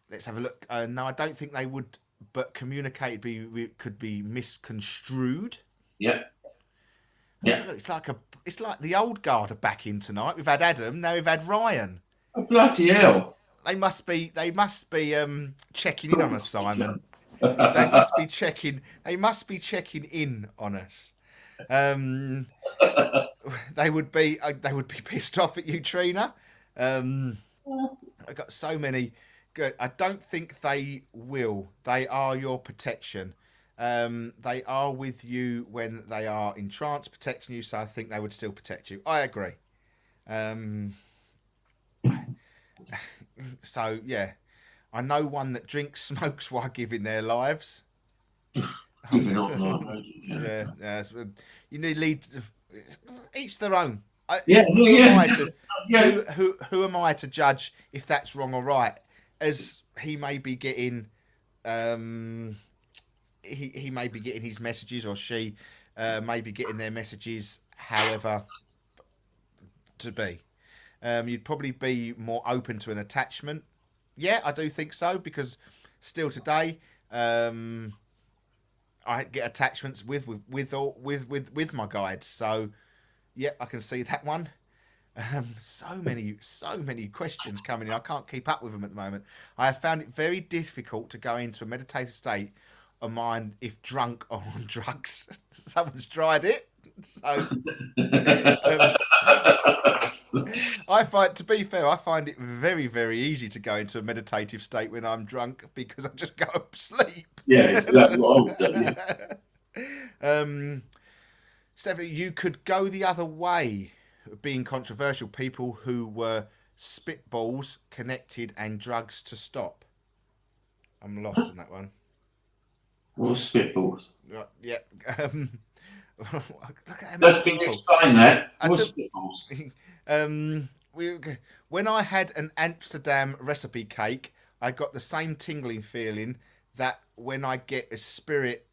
Let's have a look. No, I don't think they would but communicated could be misconstrued. Yeah. Yeah. Look, it's like the old guard are back in tonight. We've had Adam, now we've had Ryan. Oh, bloody hell. They must be checking in on us, Simon. They must be checking in on us. They would be pissed off at you, Trina. I've got so many. Good. I don't think they will. They are your protection. They are with you when they are in trance, protecting you. So I think they would still protect you. I agree. So yeah, I know one that drinks, smokes while giving their lives. Giving up, no, Yeah. You need lead. Each their own. Who Who am I to judge if that's wrong or right? As he may be getting, he may be getting his messages, or she may be getting their messages. However, to be, you'd probably be more open to an attachment. Yeah, I do think so, because still today, I get attachments with my guides. So, yeah, I can see that one. So many questions coming in. I can't keep up with them at the moment. I have found it very difficult to go into a meditative state of mind if drunk or on drugs. Someone's tried it. So I find it very, very easy to go into a meditative state when I'm drunk, because I just go to sleep. Yeah, it's exactly what I would do. Yeah. Stephanie, you could go the other way, being controversial. People who were spitballs, connected, and drugs to stop. I'm lost on that one. What spitballs? Yeah. Look at Don't think you explain that. What's spitballs? When I had an Amsterdam recipe cake, I got the same tingling feeling that when I get a spirit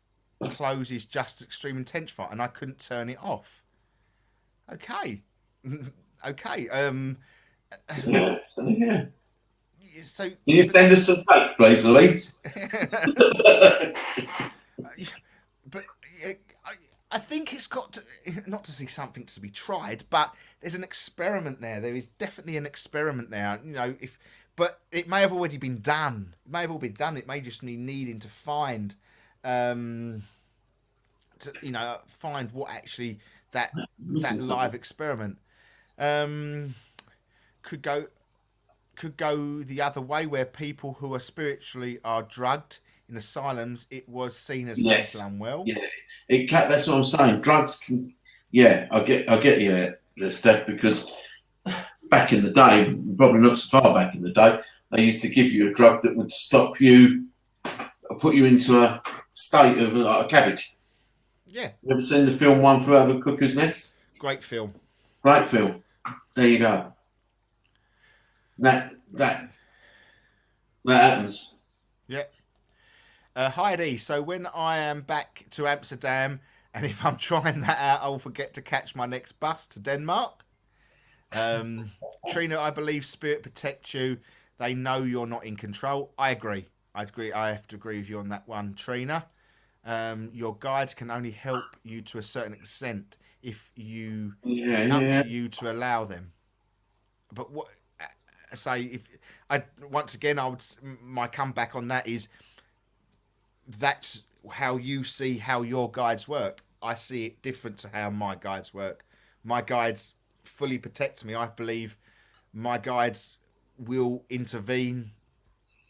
closes just extreme intensify, and I couldn't turn it off. Okay. Yeah. So can you send us some cake, please, Louise? But I think it's got to, not to see something to be tried, but there's an experiment there. There is definitely an experiment there. But it may have already been done. It may have all been done. It may just be needing to find, find what actually that live experiment could go the other way, where people who are spiritually are drugged in asylums. It was seen as mental unwell. Yeah, that's what I'm saying. Drugs can. Yeah, I get you there, Steph, because back in the day, probably not so far back in the day, they used to give you a drug that would stop you, put you into a state of like a cabbage. Yeah. You ever seen the film One Flew Over the Cuckoo's Nest? Great film. Great film. There you go. That happens. Yeah. Heidi, so when I am back to Amsterdam, and if I'm trying that out, I'll forget to catch my next bus to Denmark. Trina, I believe spirit protects you. They know you're not in control. I agree. I have to agree with you on that one, Trina. Your guides can only help you to a certain extent if you it's up to you to allow them. But what I say, if I once again, my comeback on that is that's how you see how your guides work. I see it different to how my guides work. My guides fully protect me. I believe my guides will intervene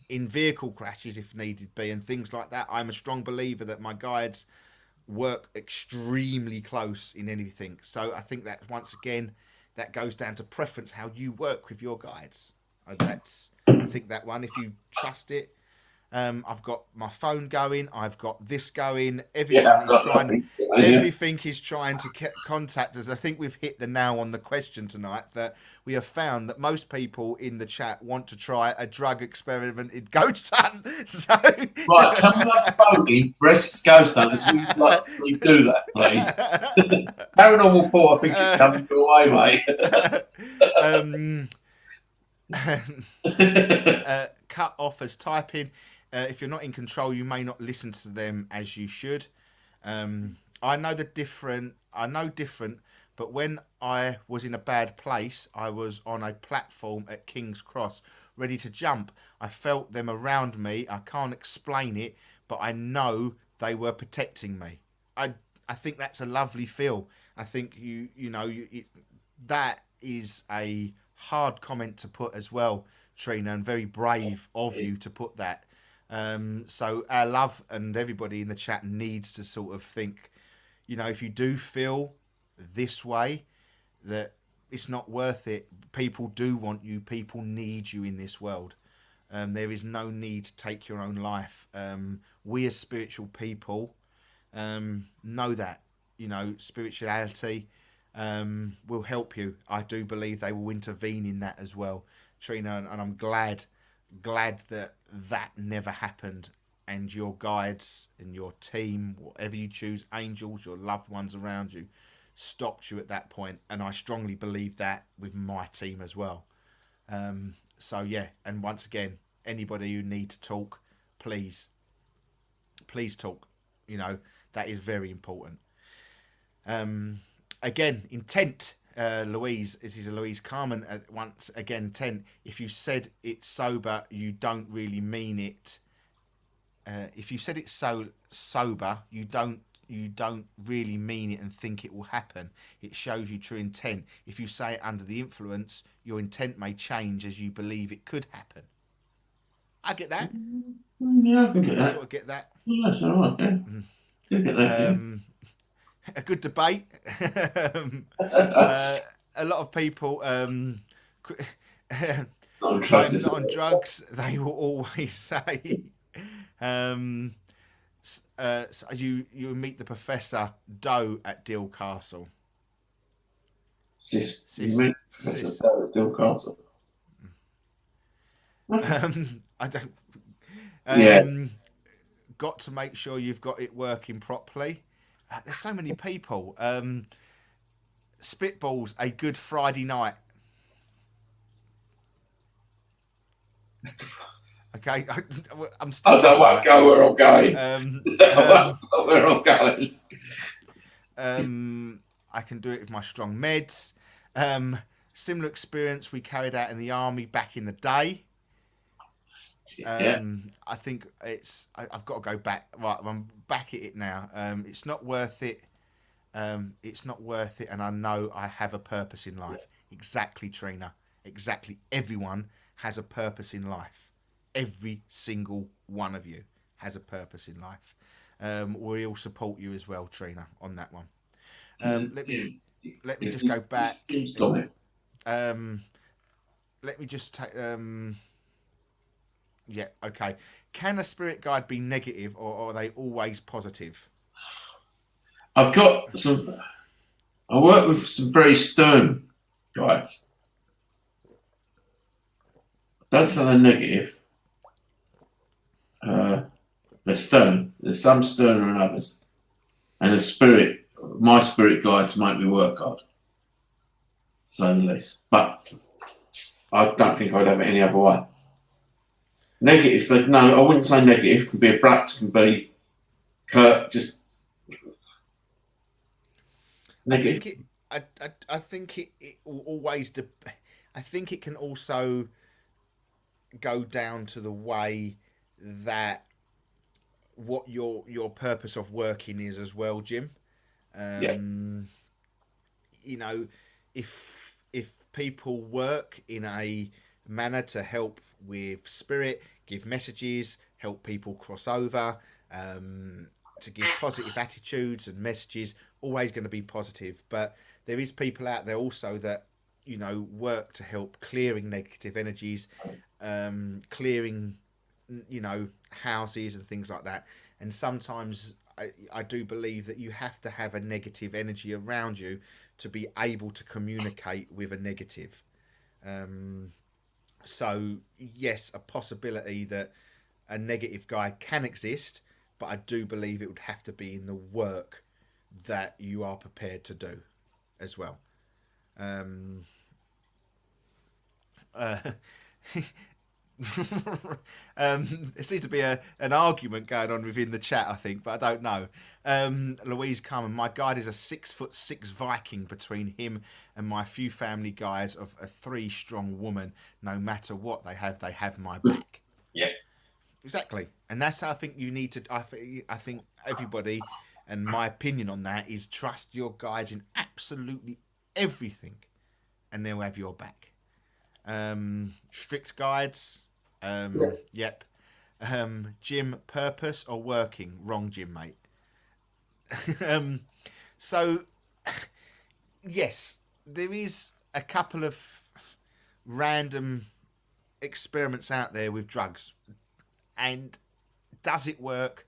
in vehicle crashes if needed be, and things like that. I'm a strong believer that my guides work extremely close in anything. So I think that once again, that goes down to preference, how you work with your guides. I think that one, if you trust it. I've got my phone going. I've got this going. Everything is trying to contact us. I think we've hit the nail on the question tonight, that we have found that most people in the chat want to try a drug experiment in Ghost Hunt. So right, come up Bodie, Breast's Ghost Hunt. We'd like to see you do that, please. Paranormal Paul, I think it's coming your way, mate. Cut off as typing. if you're not in control, you may not listen to them as you should. I know different, but when I was in a bad place, I was on a platform at King's Cross, ready to jump. I felt them around me. I can't explain it, but I know they were protecting me. I think that's a lovely feel. I think that is a hard comment to put as well, Trina, and very brave of you to put that. So our love and everybody in the chat needs to sort of think, if you do feel this way, that it's not worth it. People do want you. People need you in this world. There is no need to take your own life. We as spiritual people know that, spirituality will help you. I do believe they will intervene in that as well, Trina, and I'm glad that never happened, and your guides and your team, whatever you choose, angels, your loved ones around you, stopped you at that point. And I strongly believe that with my team as well. So yeah, and once again, anybody who need to talk, please talk. That is very important. Again, intent. Louise, this is Louise Carmen. Once again, 10. If you said it's sober, you don't really mean it. If you said it's so sober, you don't really mean it and think it will happen. It shows you true intent. If you say it under the influence, your intent may change as you believe it could happen. I get that. Yeah, I can get that. Sort of get that. Yeah, that's all right. Yeah. I get that. A good debate. A lot of people Not on I'm drugs. not on drugs. They will always say, so you meet the Professor Doe at Dill Castle. Sis, Sis. you mean Professor Doe at Dill Castle? I don't. Yeah. Got to make sure you've got it working properly. There's so many people. Spitballs, a good Friday night. Okay, I'm still. I don't want to go where I'm going. Where I'm going. I can do it with my strong meds. Similar experience we carried out in the army back in the day. I think I've got to go back. Right, I'm back at it now. It's not worth it. It's not worth it, and I know I have a purpose in life. Exactly, Trina. Exactly. Everyone has a purpose in life. Every single one of you has a purpose in life. We'll support you as well, Trina, on that one. Let me just go back. Let me just take. Yeah, okay. Can a spirit guide be negative, or are they always positive? I've got some. I work with some very stern guys. Don't say they're negative. They're stern. There's some sterner than others. And my spirit guides make me work hard. So the least. But I don't think I'd have it any other way. Negative, no, I wouldn't say negative. Can be abrupt, can be curt, just negative. I think it will always. I think it can also go down to the way that what your purpose of working is as well, Jim. If people work in a manner to help with spirit, give messages, help people cross over, to give positive attitudes and messages, always going to be positive. But there is people out there also that work to help clearing negative energies, clearing houses and things like that. And sometimes I do believe that you have to have a negative energy around you to be able to communicate with a negative. So yes, a possibility that a negative guy can exist, but I do believe it would have to be in the work that you are prepared to do as well. There seems to be an argument going on within the chat, I think, but I don't know. Louise Carmen, my guide is a 6'6" Viking. Between him and my few family guides of a 3-strong woman. No matter what they have my back. Yeah. Exactly, and that's how I think you need to. I think everybody, and my opinion on that is trust your guides in absolutely everything, and they'll have your back. Strict guides. Yep. Jim, purpose or working? Wrong, Jim, mate. So, yes, there is a couple of random experiments out there with drugs. And does it work?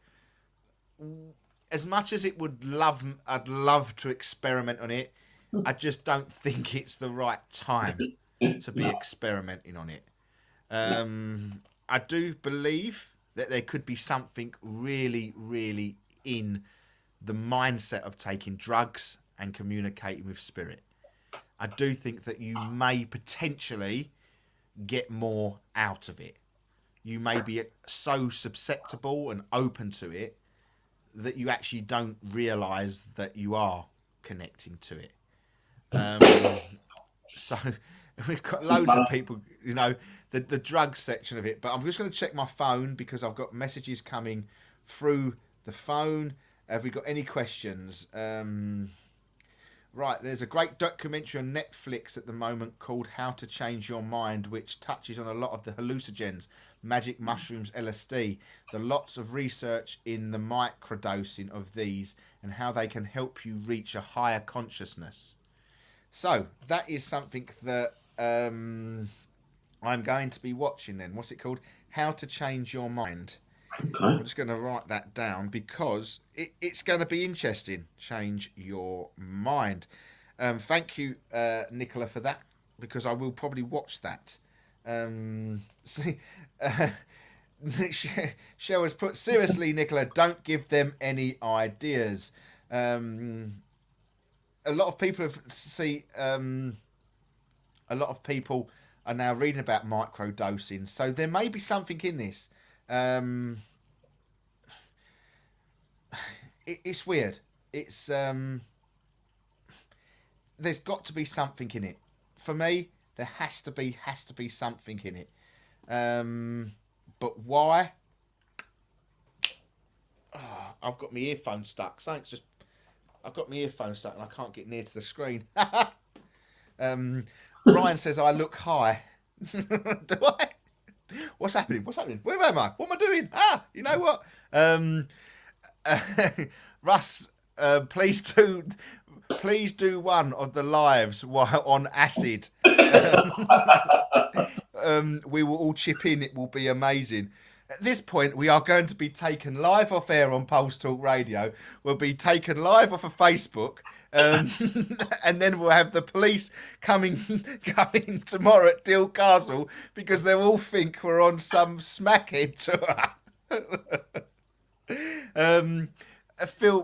As much as I'd love to experiment on it. I just don't think it's the right time to be experimenting on it. I do believe that there could be something really, really in the mindset of taking drugs and communicating with spirit. I do think that you may potentially get more out of it. You may be so susceptible and open to it that you actually don't realise that you are connecting to it. So we've got loads of people, you know, the drug section of it. But I'm just going to check my phone because I've got messages coming through the phone. Have we got any questions? Right, there's a great documentary on Netflix at the moment called How to Change Your Mind, which touches on a lot of the hallucinogens, magic mushrooms, LSD. There are lots of research in the microdosing of these and how they can help you reach a higher consciousness. So that is something that I'm going to be watching then. What's it called? How to Change Your Mind. Okay. I'm just going to write that down because it's going to be interesting. Change your mind. Thank you, Nicola, for that, because I will probably watch that. See, Cheryl has put, seriously, Nicola, don't give them any ideas. A lot of people a lot of people are now reading about microdosing, so there may be something in this. It's weird. It's there's got to be something in it. For me, there has to be something in it. But why? Oh, I've got my earphone stuck. I've got my earphone stuck and I can't get near to the screen. Brian says I look high. Do I? What's happening? Where am I? What am I doing? You know what? Russ, please do one of the lives while on acid. We will all chip in. It will be amazing. At this point, we are going to be taken live off air on Pulse Talk Radio. We'll be taken live off of Facebook. And then we'll have the police coming tomorrow at Deal Castle because they'll all think we're on some smackhead tour.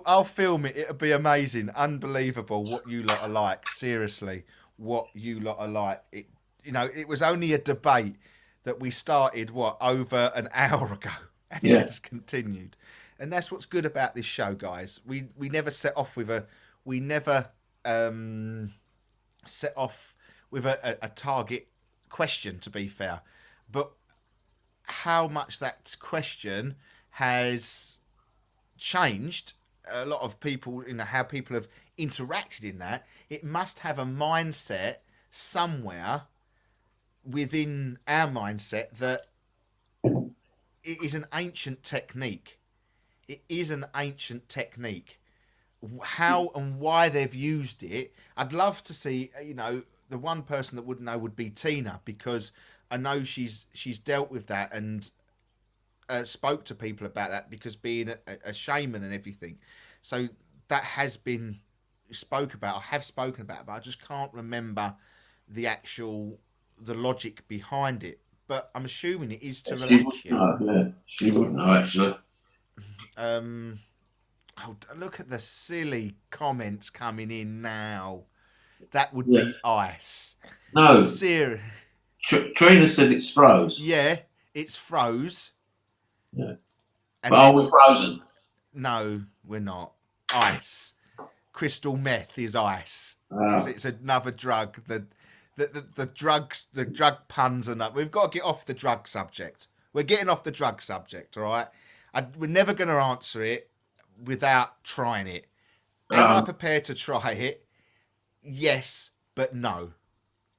I'll film it. It'll be amazing, unbelievable what you lot are like. Seriously, what you lot are like. It was only a debate that we started over an hour ago, and it's continued. And that's what's good about this show, guys. We never set off with a target question, to be fair, but how much that question has changed a lot of people, how people have interacted in that. It must have a mindset somewhere within our mindset that it is an ancient technique. It is an ancient technique. How and why they've used it, I'd love to see. The one person that wouldn't know would be Tina, because I know she's dealt with that and spoke to people about that, because being a shaman and everything. So that has been spoken about. I have spoken about it, but I just can't remember the logic behind it. But I'm assuming it is to relax you. She wouldn't know, actually. Look at the silly comments coming in now. That would be ice. No. Trina said it's froze. Yeah. It's froze. Yeah. And But are we frozen? no, we're not. Ice. Crystal meth is ice. Ah. It's another drug. The drugs, the drug puns and that. We've got to get off the drug subject. We're getting off the drug subject, all right? We're never going to answer it without trying it. Am I prepared to try it? Yes, but no.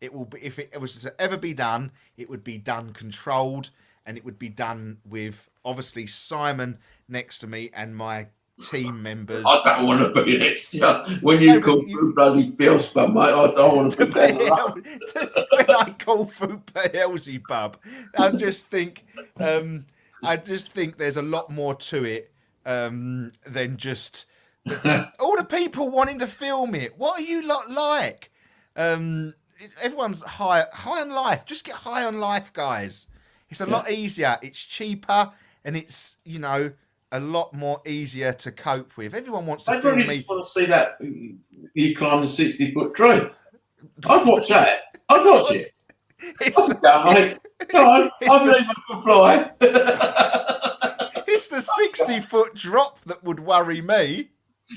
It will be, if it was to ever be done, it would be done controlled, and it would be done with obviously Simon next to me and my team members. I don't want to be next to you. When you call through bloody Beelzebub, mate, I don't want to be there. When I call through Beelzebub, I just think there's a lot more to it than just all the people wanting to film it. What are you lot like? Everyone's high on life. Just get high on life, guys. It's a lot easier. It's cheaper, and it's, you know, a lot more easier to cope with. Everyone wants to film me. I just want to see that you climb the 60-foot tree. I'd watch that. I'd watch it. I'd go, mate. Come on, I believe I can fly. It's the 60-foot drop that would worry me.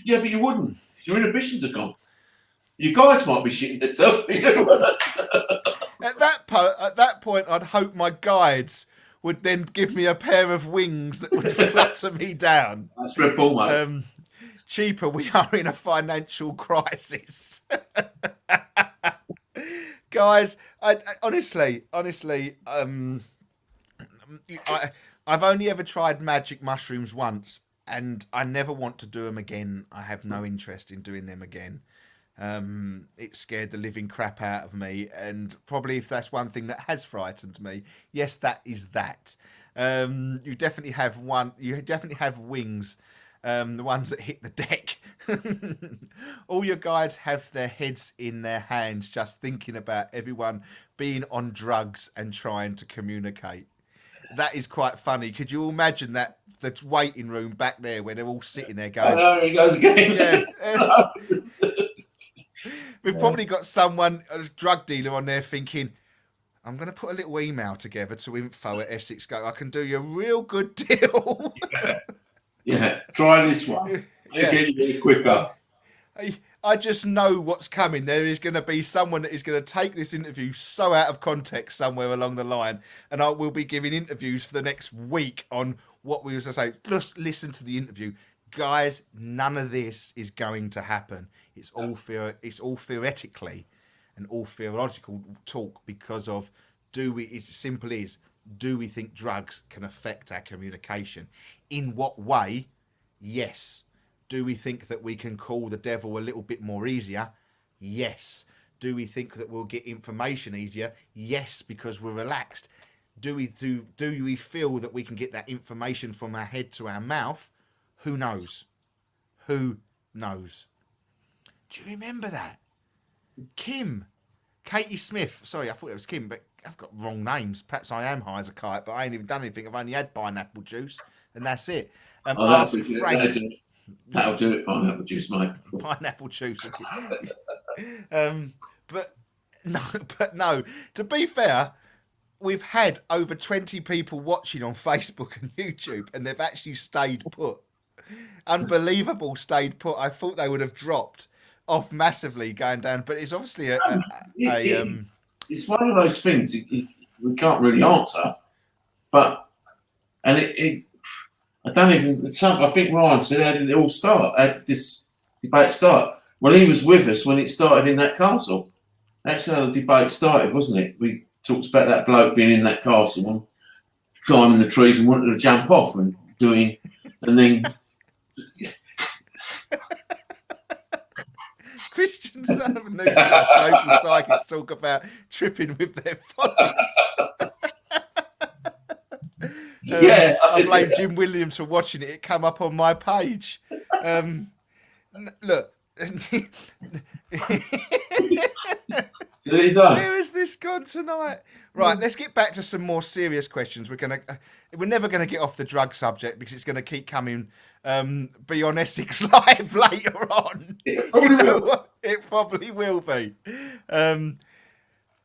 Yeah, but you wouldn't. Your inhibitions are gone. You guys might be shitting themselves. At that point, I'd hope my guides would then give me a pair of wings that would flutter me down. That's Red Bull, mate. Cheaper, we are in a financial crisis. Guys, I honestly, I've only ever tried magic mushrooms once, and I never want to do them again. I have no interest in doing them again. It scared the living crap out of me, and probably if that's one thing that has frightened me, yes, that is that. You definitely have wings, the ones that hit the deck. All your guides have their heads in their hands, just thinking about everyone being on drugs and trying to communicate. That is quite funny. Could you imagine that, the waiting room back there where they're all sitting there going, "Oh, he goes again." Yeah. We've probably got someone, a drug dealer on there thinking, I'm going to put a little email together to info at Essex Go. I can do you a real good deal. Yeah, try this one. Yeah. Get you quicker. I just know what's coming. There is going to be someone that is going to take this interview so out of context somewhere along the line, and I will be giving interviews for the next week on what we was to say. Just listen to the interview. Guys, none of this is going to happen. It's all theoretically and all theological talk because of it's as simple as, do we think drugs can affect our communication? In what way? Yes. Do we think that we can call the devil a little bit more easier? Yes. Do we think that we'll get information easier? Yes, because we're relaxed. Do we feel that we can get that information from our head to our mouth? Who knows? Who knows? Do you remember that? Katie Smith. Sorry, I thought it was Kim, but I've got wrong names. Perhaps I am high as a kite, but I ain't even done anything. I've only had pineapple juice, and that's it. Ask Frank. That'll do it, pineapple juice, mate. Pineapple juice. But no. To be fair, we've had over 20 people watching on Facebook and YouTube, and they've actually stayed put. Unbelievable, stayed put. I thought they would have dropped off massively going down, but it's obviously it's one of those things we can't really answer. But I don't even. I think Ryan said, "How did it all start? How did this debate start?" Well, he was with us when it started in that castle. That's how the debate started, wasn't it? We talked about that bloke being in that castle and climbing the trees and wanting to jump off and then. Christian son of news local psychics talk about tripping with their followers. I blame Jim Williams for watching it. It come up on my page. Look. Where has this gone tonight? Right, let's get back to some more serious questions. We're never gonna get off the drug subject because it's gonna keep coming. Be on Essex Live later on. It probably will be.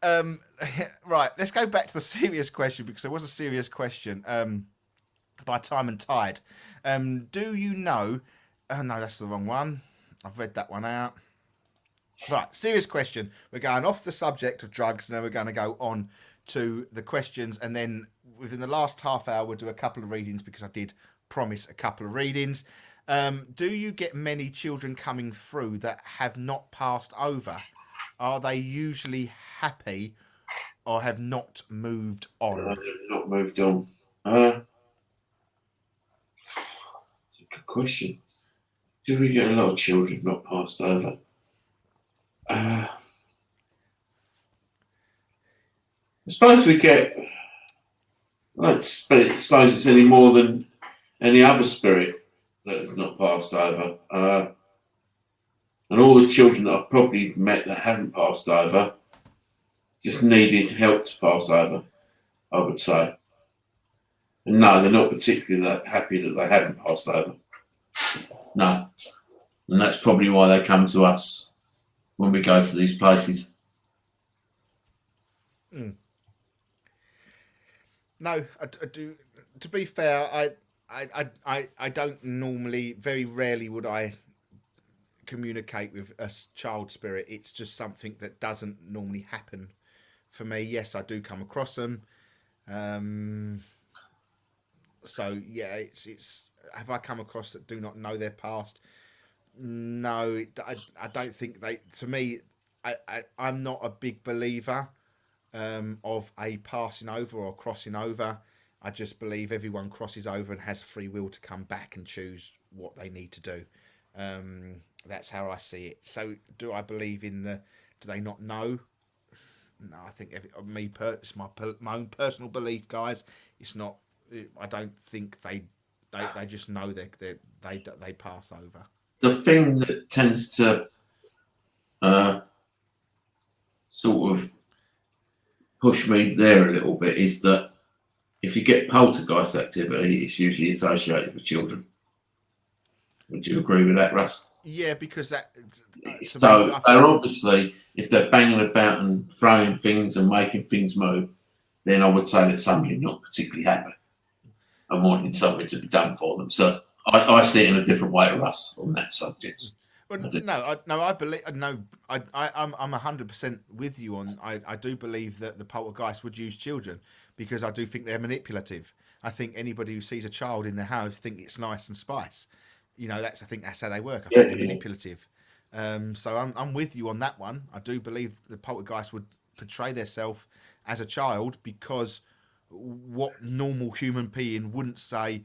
Right, let's go back to the serious question, because there was a serious question by Time and Tide. Do you know... Oh, no, that's the wrong one. I've read that one out. Right, serious question. We're going off the subject of drugs, and then we're going to go on to the questions, and then within the last half hour we'll do a couple of readings, because I did promise a couple of readings. Do you get many children coming through that have not passed over? Are they usually happy or have not moved on? Not moved on. That's a good question. Do we get a lot of children not passed over? I suppose we get. I suppose it's any more than any other spirit that has not passed over. And all the children that I've probably met that haven't passed over just needed help to pass over, I would say. And no, they're not particularly that happy that they haven't passed over. No. And that's probably why they come to us when we go to these places. No, I do. To be fair, I don't normally, very rarely would I communicate with a child spirit. It's just something that doesn't normally happen for me. Yes, I do come across them. So yeah, it's have I come across that do not know their past? No, I don't think they. To me, I'm not a big believer of a passing over or crossing over. I just believe everyone crosses over and has free will to come back and choose what they need to do. That's how I see it. So, do I believe in the? Do they not know? No, I think it's my own personal belief, guys. It's not. I don't think they just know they pass over. The thing that tends to sort of push me there a little bit is that if you get poltergeist activity, it's usually associated with children. Would you agree with that, Russ? Yeah, because that. So they're obviously, if they're banging about and throwing things and making things move, then I would say that somebody's not particularly happy and wanting something to be done for them. So I see it in a different way to Russ on that subject. Well, I believe I'm 100% with you on. I do believe that the poltergeist would use children because I do think they're manipulative. I think anybody who sees a child in their house think it's nice and spice. You know, I think that's how they work. I think they're manipulative. So I'm with you on that one. I do believe the poltergeist would portray themselves as a child, because what normal human being wouldn't say,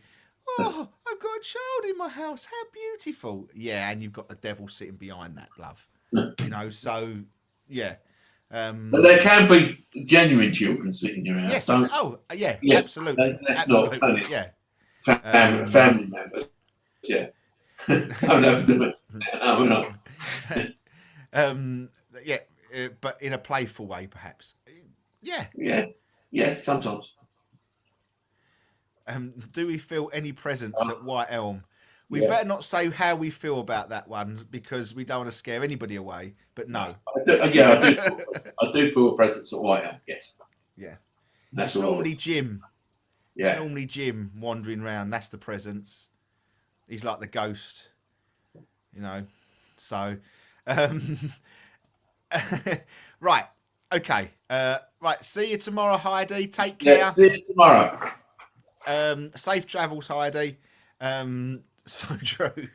"Oh, I've got a child in my house. How beautiful!" Yeah, and you've got the devil sitting behind that, love. You know, so yeah. But there can be genuine children sitting in your house. Yes. Yeah. Absolutely. That's absolutely. not. Yeah. Family members. Yeah. Don't have to do it. No, we're not. Yeah, but in a playful way, perhaps. Yeah. Yeah. Sometimes. Do we feel any presence at White Elm? We better not say how we feel about that one, because we don't want to scare anybody away. But no. I do feel a presence at White Elm. Yes. Yeah. That's it's normally Jim. Yeah. It's normally Jim wandering around. That's the presence. He's like the ghost, you know. So, right, okay, right. See you tomorrow, Heidi. Take care. Yeah, see you tomorrow. Safe travels, Heidi. So true.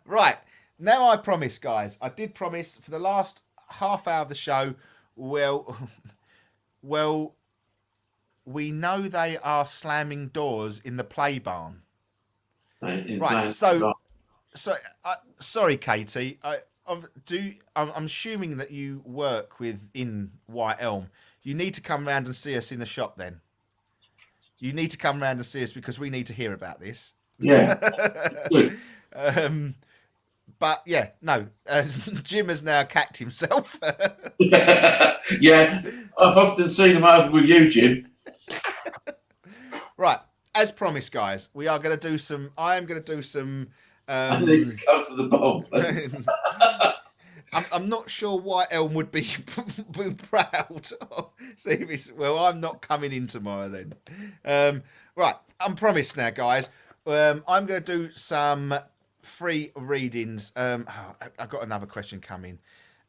Right, now I promise, guys. I did promise for the last half hour of the show. Well, we know they are slamming doors in the play barn. Right. So, sorry, Katie. I'm assuming that you work within White Elm. You need to come round and see us in the shop. Then you need to come round and see us, because we need to hear about this. Yeah. Good. But yeah, no. Jim has now cacked himself. Yeah, I've often seen him over with you, Jim. Right, as promised, guys, we are going to do some. I am going to do some. I need to come to the bomb, please. I'm not sure why Elm would be proud. See if it's, well, I'm not coming in tomorrow then. Right, I'm promised now, guys. I'm going to do some free readings. I've got another question coming.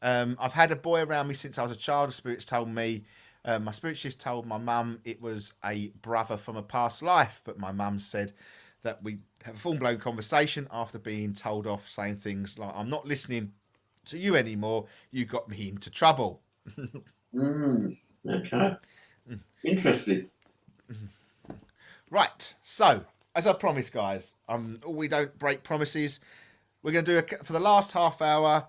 I've had a boy around me since I was a child. The spirits told me, my spiritist told my mum it was a brother from a past life, but my mum said that we have a full-blown conversation after being told off, saying things like, I'm not listening to you anymore, you got me into trouble. Okay. Interesting. Right, so as I promised, guys, we don't break promises. We're going to do for the last half hour.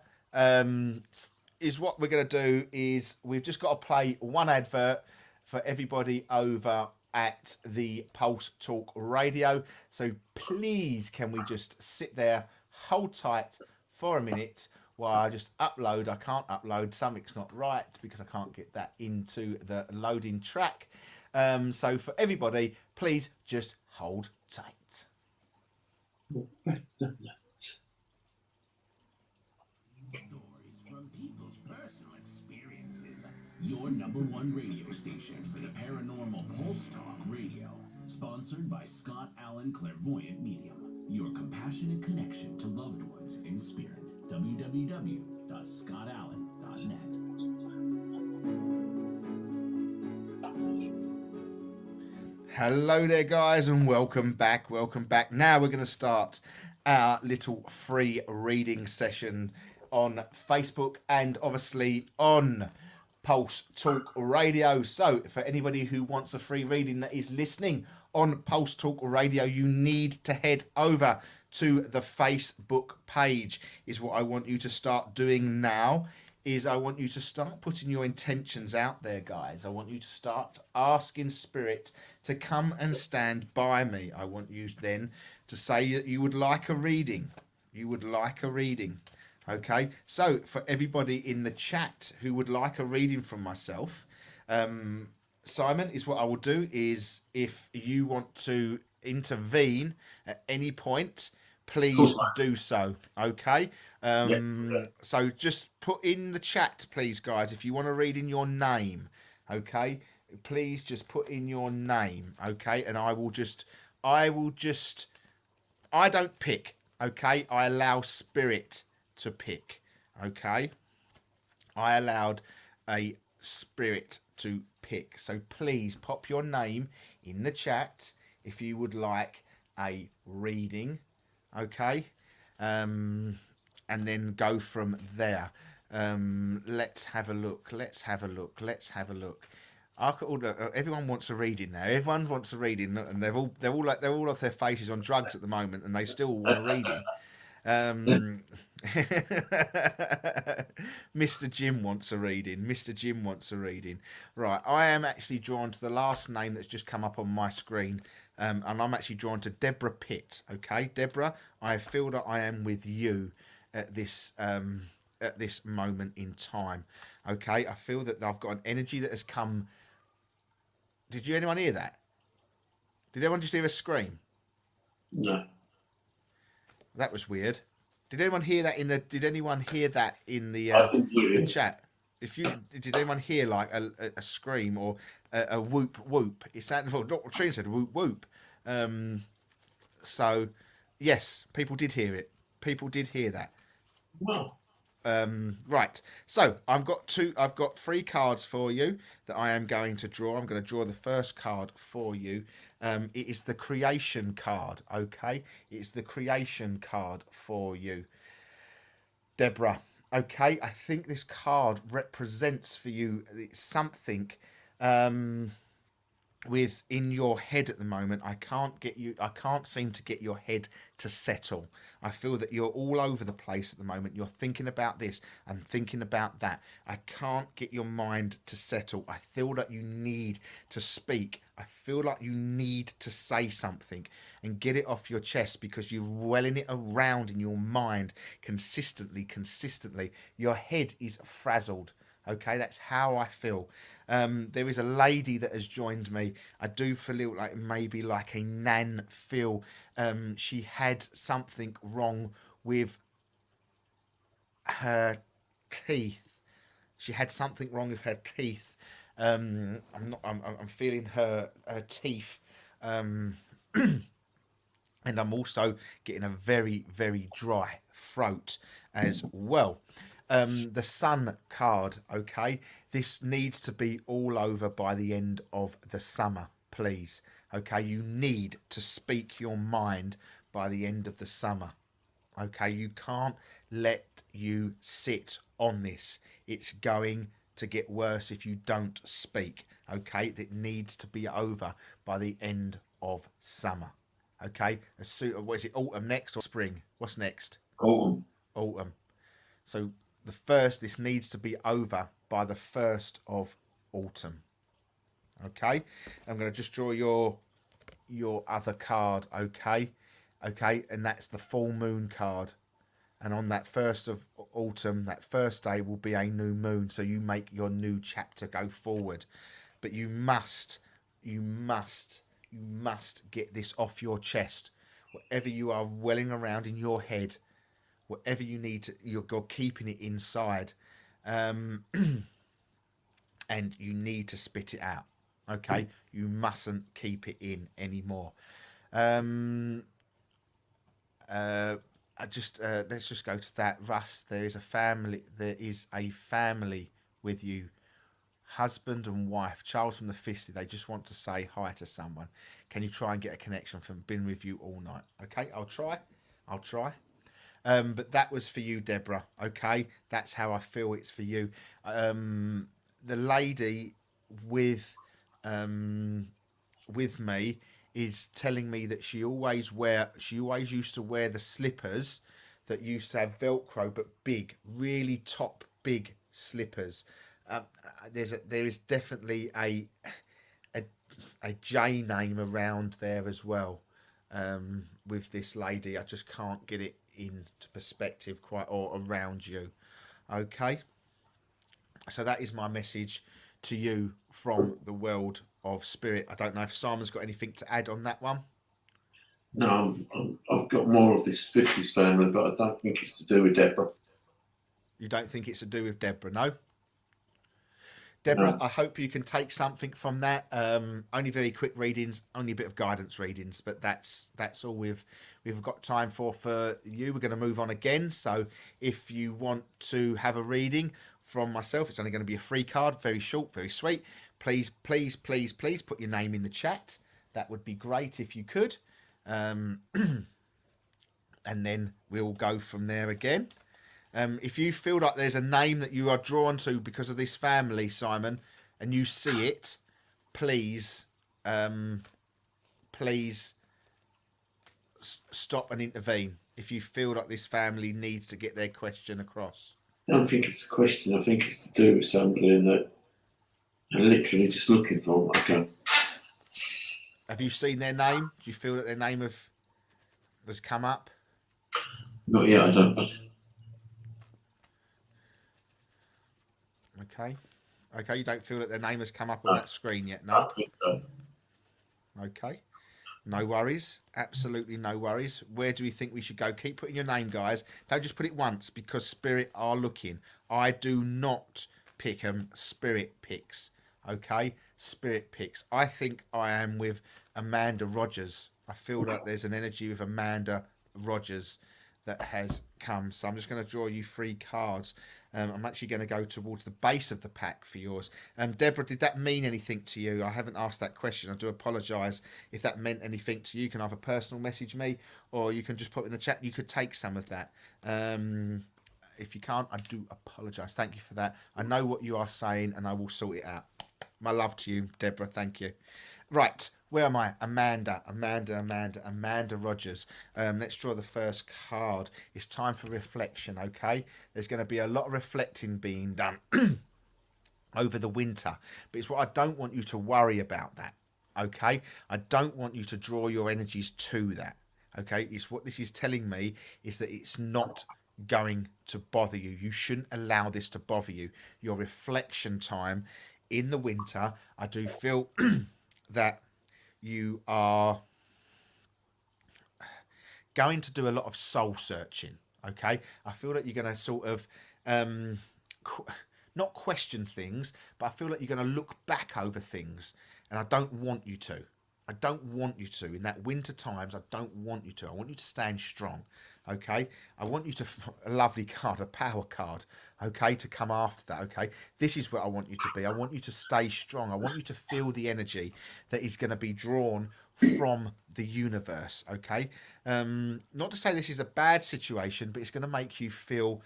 Is what we're going to do is we've just got to play one advert for everybody over at the Pulse Talk Radio. So please, can we just sit there, hold tight for a minute while I just upload. I can't upload, something's not right because I can't get that into the loading track. So for everybody, please just hold tight. Stories from people's personal experiences. Your #1 radio station for the paranormal Pulse Talk Radio. Sponsored by Scott Allen Clairvoyant Medium. Your compassionate connection to loved ones in spirit. www.scottallen.net. Hello there, guys, and welcome back. Welcome back. Now we're going to start our little free reading session on Facebook and obviously on Pulse Talk Radio. So for anybody who wants a free reading that is listening on Pulse Talk Radio, you need to head over to the Facebook page. Is what I want you to start doing now. Is I want you to start putting your intentions out there, guys. I want you to start asking Spirit to come and stand by me. I want you then to say that you would like a reading. You would like a reading. Okay, so for everybody in the chat who would like a reading from myself, Simon, is what I will do is if you want to intervene at any point, please do so. Okay. So just put in the chat, please, guys, if you want to read in your name. Okay. Please just put in your name. Okay. And I don't pick. Okay. I allow Spirit to pick. Okay. I allowed a Spirit to pick. So please pop your name in the chat if you would like a reading. Okay. And then go from there. Let's have a look. Everyone wants a reading now. Everyone wants a reading, and they're all off their faces on drugs at the moment, and they still want a reading. Mr. Jim wants a reading. Right, I am actually drawn to the last name that's just come up on my screen. And I'm actually drawn to Deborah Pitt. Okay, Deborah, I feel that I am with you at this moment in time. Okay, I feel that I've got an energy that has come. Did anyone hear that? Did anyone just hear a scream? No. That was weird. Did anyone hear that in the chat? Did anyone hear like a scream or a whoop whoop? It sounded, well, Dr. Trina said whoop whoop. So yes, people did hear it. People did hear that. Wow. Right. So I've got 3 cards for you that I am going to draw. I'm going to draw the first card for you. It is the creation card. Okay. It's the creation card for you, Deborah. Okay. I think this card represents for you something within your head at the moment. I can't seem to get your head to settle. I feel that you're all over the place at the moment. You're thinking about this and thinking about that. I can't get your mind to settle. I feel that you need to speak. I feel like you need to say something and get it off your chest because you're welling it around in your mind consistently. Your head is frazzled. Okay, that's how I feel. There is a lady that has joined me. I do feel like maybe like a nan feel. She had something wrong with her teeth. She had something wrong with her teeth. I'm feeling her teeth. And I'm also getting a very, very dry throat as well. The Sun card, okay? This needs to be all over by the end of the summer, please. Okay, you need to speak your mind by the end of the summer. Okay, you can't let you sit on this. It's going to get worse if you don't speak. Okay, it needs to be over by the end of summer. Okay, what is it? Autumn next or spring? What's next? Autumn. Autumn. So this needs to be over by the 1st of autumn. Okay, I'm going to just draw your other card. Okay, and that's the full moon card. And on that 1st of autumn, that first day will be a new moon. So you make your new chapter go forward. But you must get this off your chest. Whatever you are welling around in your head, whatever you need to, you're keeping it inside. And you need to spit it out. Okay? You mustn't keep it in anymore. Let's just go to that. Russ, there is a family with you, husband and wife, child from the 50s. They just want to say hi to someone. Can you try and get a connection from been with you all night? Okay, I'll try. But that was for you, Deborah. Okay, that's how I feel it's for you. The lady with me is telling me that she always used to wear the slippers that used to have Velcro, but big, really top big slippers. There is definitely a J name around there as well, with this lady. I just can't get it into perspective quite, or around you. Okay, so that is my message to you from the world of spirit. I don't know if Simon's got anything to add on that one. No, I've got more of this 50s family, but I don't think it's to do with Deborah. You don't think it's to do with Deborah, no? Deborah, No. I hope you can take something from that. Only very quick readings, only a bit of guidance readings, but that's all we've got time for you. We're going to move on again. So if you want to have a reading from myself, it's only going to be a free card, very short, very sweet. Please put your name in the chat. That would be great if you could. And then we'll go from there again. If you feel like there's a name that you are drawn to because of this family, Simon, and you see it, please stop and intervene. If you feel like this family needs to get their question across. I don't think it's a question. I think it's to do with somebody that are literally just looking for them. Okay. Have you seen their name? Do you feel that their name has come up? Not yet, I don't. Okay, you don't feel that their name has come up on that screen yet, no? I think so. Okay, no worries, absolutely no worries. Where do we think we should go? Keep putting your name, guys. Don't just put it once, because Spirit are looking. I do not pick them. Spirit picks. Okay, Spirit picks. I think I am with Amanda Rogers. I feel like there's an energy with Amanda Rogers that has come. So I'm just going to draw you 3 cards. I'm actually going to go towards the base of the pack for yours. Deborah, did that mean anything to you? I haven't asked that question. I do apologise if that meant anything to you. You can either personal message me, or you can just put in the chat. You could take some of that. If you can't, I do apologise. Thank you for that. I know what you are saying, and I will sort it out. My love to you, Deborah. Thank you. Right, where am I? Amanda Rogers. Let's draw the first card. It's time for reflection, okay? There's going to be a lot of reflecting being done over the winter. But it's what I don't want you to worry about that, okay? I don't want you to draw your energies to that, okay? It's what this is telling me is that it's not going to bother you. You shouldn't allow this to bother you. Your reflection time in the winter, I do feel that you are going to do a lot of soul searching, okay? I feel that you're going to sort of not question things, but I feel like you're going to look back over things, and I don't want you to. I don't want you to. In that winter times, I don't want you to. I want you to stand strong, okay? I want you to, a lovely card, a power card, okay, to come after that, okay? This is where I want you to be. I want you to stay strong. I want you to feel the energy that is going to be drawn from the universe, okay? Not to say this is a bad situation, but it's going to make you feel...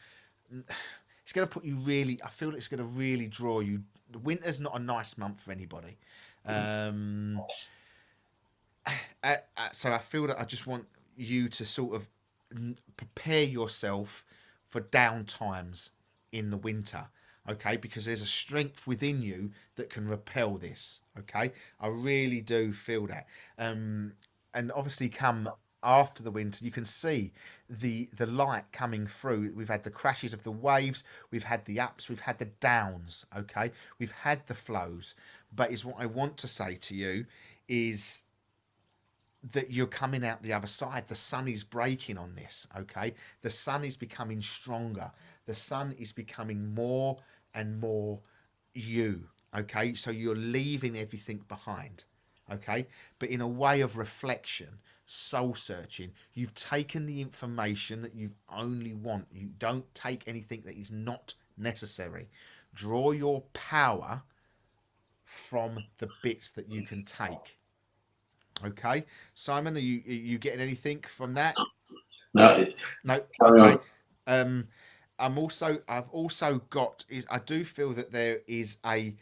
It's going to put you really... I feel it's going to really draw you. The winter's not a nice month for anybody. So I feel that I just want you to sort of prepare yourself for down times in the winter, okay? Because there's a strength within you that can repel this, okay? I really do feel that. And obviously come after the winter, you can see the light coming through. We've had the crashes of the waves, we've had the ups, we've had the downs, okay? We've had the flows. But is what I want to say to you is that you're coming out the other side. The sun is breaking on this, okay? The sun is becoming stronger. The sun is becoming more and more you, okay? So you're leaving everything behind, okay? But in a way of reflection, soul searching, you've taken the information that you only want. You don't take anything that is not necessary. Draw your power from the bits that you can take. Okay, Simon, are you getting anything from that? No, No. carry Okay. on. I've also got. I do feel that there is a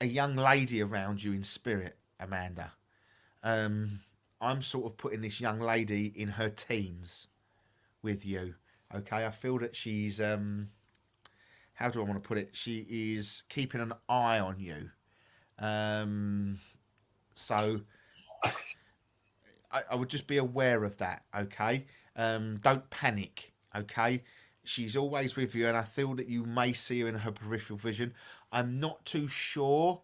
young lady around you in spirit, Amanda. I'm sort of putting this young lady in her teens with you. Okay, I feel that she's how do I want to put it? She is keeping an eye on you. So I would just be aware of that, okay? Don't panic, okay? She's always with you, and I feel that you may see her in her peripheral vision. I'm not too sure.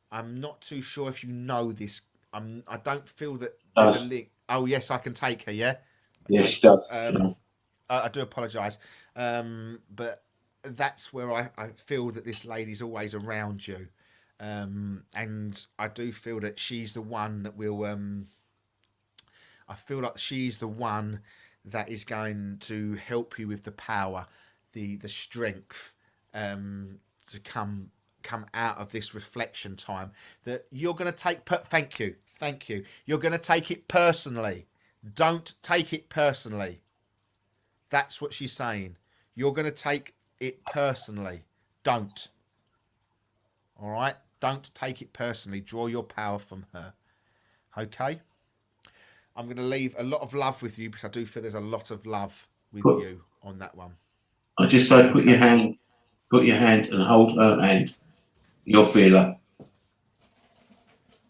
I'm not too sure if you know this. I don't feel that there's a Does. link. Oh, yes, I can take her, yeah? Yeah, Okay. she does. I do apologise. But that's where I feel that this lady's always around you. And I do feel that she's the one that will... I feel like she's the one that is going to help you with the power, the strength, to come out of this reflection time that you're going to take. Thank you. You're going to take it personally. Don't take it personally. That's what she's saying. You're going to take it personally. Don't. All right. Don't take it personally. Draw your power from her. Okay. I'm going to leave a lot of love with you because I do feel there's a lot of love with you on that one. I just say, put your hand and hold her hand. You'll feel her.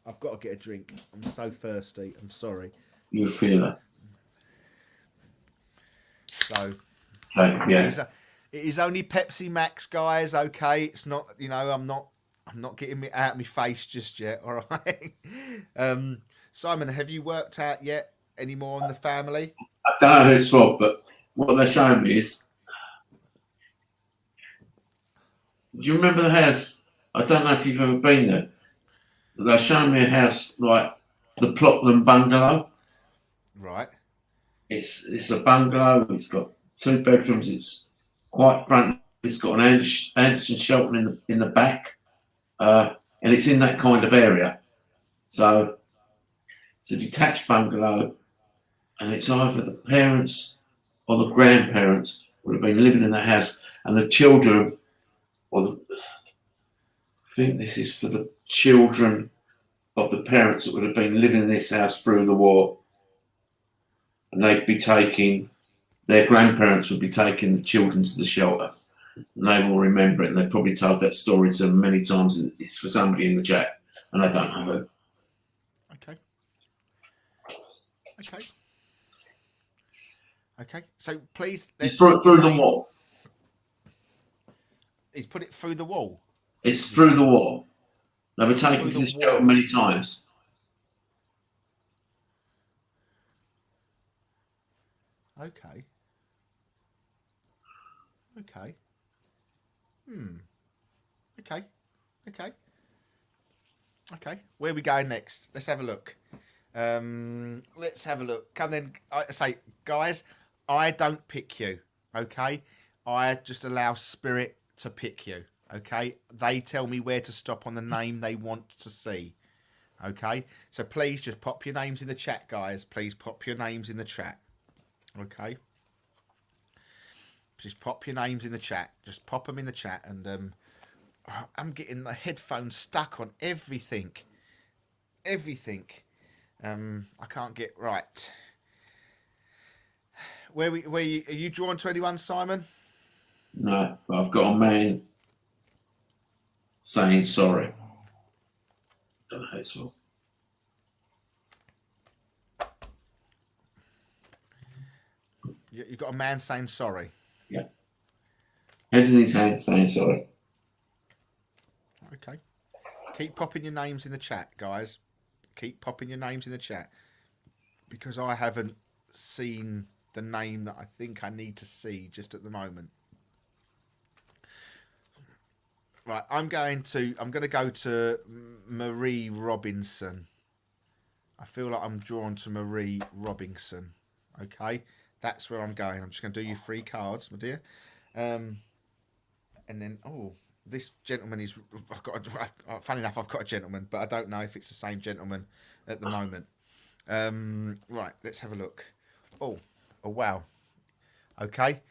I've got to get a drink. I'm so thirsty. I'm sorry. You'll feel her. So, Okay, yeah. it is only Pepsi Max, guys. Okay, it's not. I'm not getting it out of my face just yet. All right. Simon, have you worked out yet any more on the family? I don't know who it's for, but what they're showing me is, do you remember the house? I don't know if you've ever been there. They're showing me a house like the Plotland bungalow. Right. It's a bungalow. It's got 2 bedrooms. It's quite front. It's got an Anderson Shelton in the back, and it's in that kind of area. So it's a detached bungalow, and it's either the parents or the grandparents would have been living in the house, and the children, I think this is for the children of the parents that would have been living in this house through the war, and they'd be taking, their grandparents would be taking the children to the shelter, and they will remember it, and they've probably told that story to them many times. It's for somebody in the chat, and I don't know who. Okay. So please, He's put it through the wall. He's put it through the wall. It's through the wall. They were taken to the shelter many times. Okay. Okay. Where are we going next? Let's have a look. Let's have a look. Come then. I say, guys, I don't pick you. Okay, I just allow spirit to pick you. Okay, they tell me where to stop on the name they want to see. Okay, so please just pop your names in the chat, guys. Please pop your names in the chat. Okay, just pop your names in the chat. Just pop them in the chat, and I'm getting the headphones stuck on everything. I can't get right. Where are you drawn to anyone, Simon? No, but I've got a man saying sorry. Don't know how it's well. You've got a man saying sorry. Yeah. Head in his hand saying sorry. Okay. Keep popping your names in the chat, guys. Keep popping your names in the chat. Because I haven't seen the name that I think I need to see just at the moment. Right, I'm going to go to Marie Robinson. I feel like I'm drawn to Marie Robinson. Okay, that's where I'm going. I'm just going to do you 3 cards, my dear. And then, this gentleman is. Funny enough, I've got a gentleman, but I don't know if it's the same gentleman at the moment. Right, let's have a look. Oh, wow. Okay.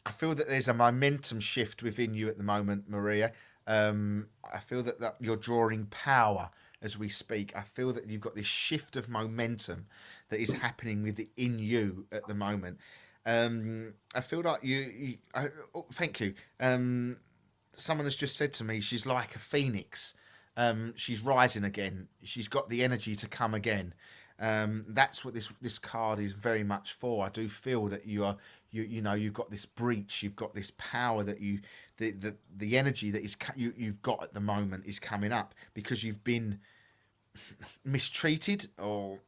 I feel that there's a momentum shift within you at the moment, Maria. I feel that you're drawing power as we speak. I feel that you've got this shift of momentum that is happening within you at the moment. I feel like thank you. Someone has just said to me, she's like a phoenix. She's rising again. She's got the energy to come again. That's what this card is very much for. I do feel that you've got this breach, you've got this power that the energy that you've got at the moment is coming up because you've been mistreated, or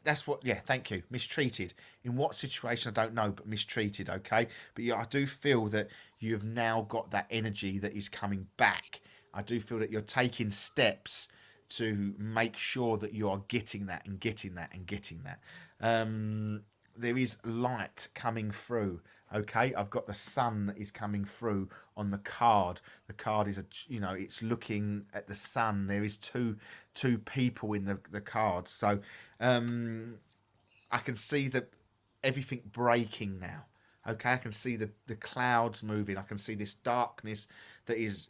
that's what. Yeah, thank you. Mistreated in what situation I don't know, but mistreated. Okay, but yeah, I do feel that you have now got that energy that is coming back. I do feel that you're taking steps to make sure that you are getting that and getting that and getting that. There is light coming through. Okay, I've got the sun that is coming through on the card. The card is it's looking at the sun. There is two people in the card. So I can see that everything breaking now. Okay, I can see the clouds moving. I can see this darkness that is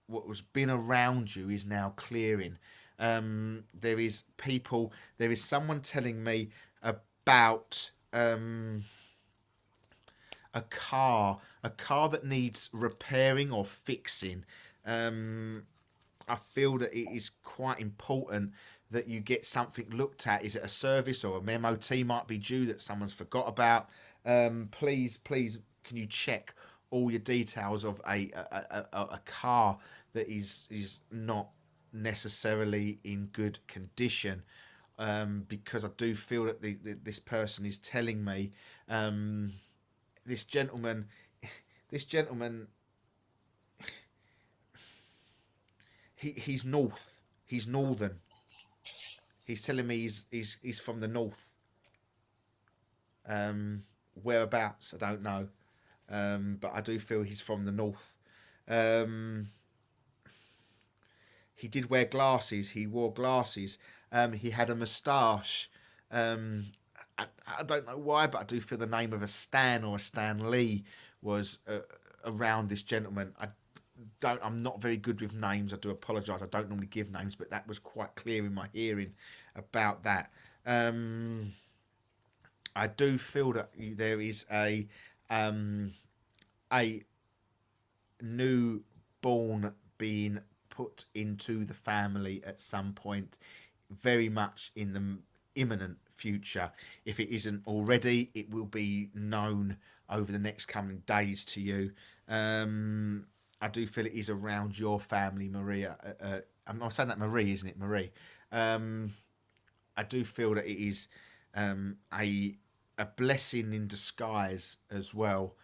what was been around you is now clearing. There is people. There is someone telling me about a car that needs repairing or fixing. I feel that it is quite important that you get something looked at. Is it a service or a MOT might be due that someone's forgot about? Please, can you check all your details of a car that is not necessarily in good condition? Because I do feel that this person is telling me, this gentleman, he's northern. He's telling me he's from the north. Whereabouts I don't know, but I do feel he's from the north. He did wear glasses. He wore glasses. He had a moustache. I don't know why, but I do feel the name of a Stan or a Stan Lee was around this gentleman. I'm not very good with names. I do apologise. I don't normally give names, but that was quite clear in my hearing about that. I do feel that there is a newborn being put into the family at some point, very much in the imminent future. If it isn't already, it will be known over the next coming days to you. I do feel it is around your family, Maria. I'm saying that Marie, isn't it, Marie? I do feel that it is a blessing in disguise as well.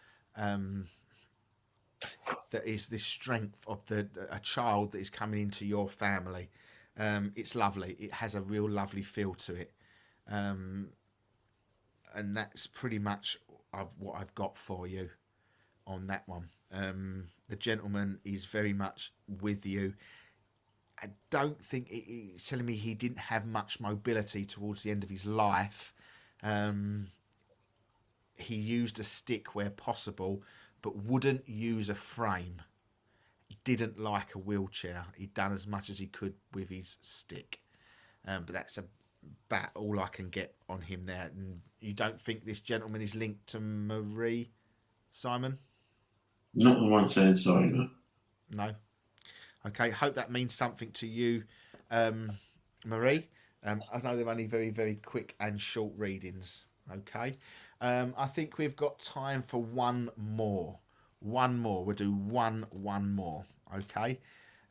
that is this strength of a child that is coming into your family. It's lovely. It has a real lovely feel to it. And that's pretty much what I've got for you on that one. The gentleman is very much with you. I don't think he's telling me he didn't have much mobility towards the end of his life. He used a stick where possible, but wouldn't use a frame. Didn't like a wheelchair. He'd done as much as he could with his stick. But that's about all I can get on him there. And you don't think this gentleman is linked to Marie, Simon? Not the one saying sorry, no. No. Okay, hope that means something to you, Marie. I know they're only very, very quick and short readings. Okay. I think we've got time for one more. One more. We'll do one more. Okay.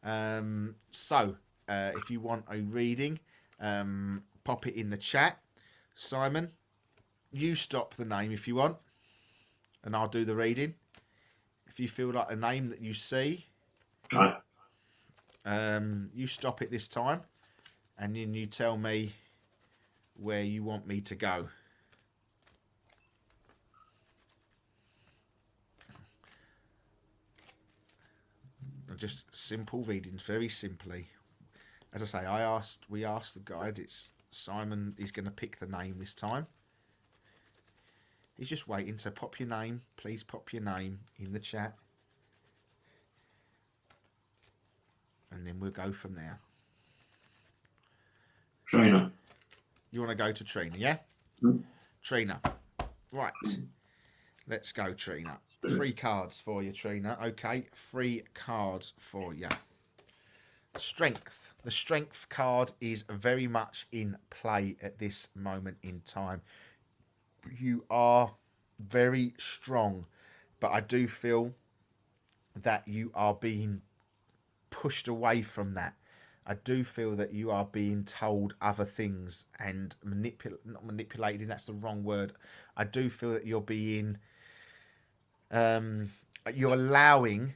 So, if you want a reading, pop it in the chat. Simon, you stop the name if you want, and I'll do the reading. If you feel like a name that you see, Right. you stop it this time, and then you tell me where you want me to go. Just simple readings, very simply. As I say, we asked the guide. It's Simon. He's going to pick the name this time. He's just waiting. So pop your name, please. Pop your name in the chat, and then we'll go from there. Trina. You want to go to Trina, yeah? Mm. Trina. Right. Let's go, Trina. 3 cards for you, Trina. Okay, 3 cards for you. Strength. The strength card is very much in play at this moment in time. You are very strong, but I do feel that you are being pushed away from that. I do feel that you are being told other things and not manipulated, that's the wrong word. I do feel that you're being you're allowing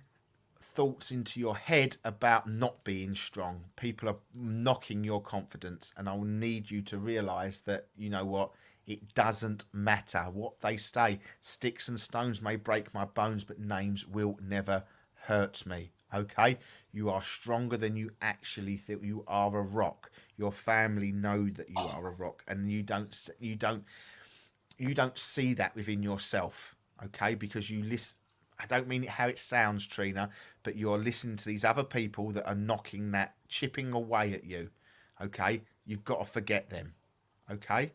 thoughts into your head about not being strong. People are knocking your confidence, and I'll need you to realize that, you know what, it doesn't matter what they say. Sticks and stones may break my bones, but names will never hurt me. Okay, you are stronger than you actually think. You are a rock. Your family know that you are a rock, and you don't see that within yourself. Okay, because you listen. I don't mean it how it sounds, Trina, but you're listening to these other people that are knocking that, chipping away at you. Okay, you've got to forget them. Okay.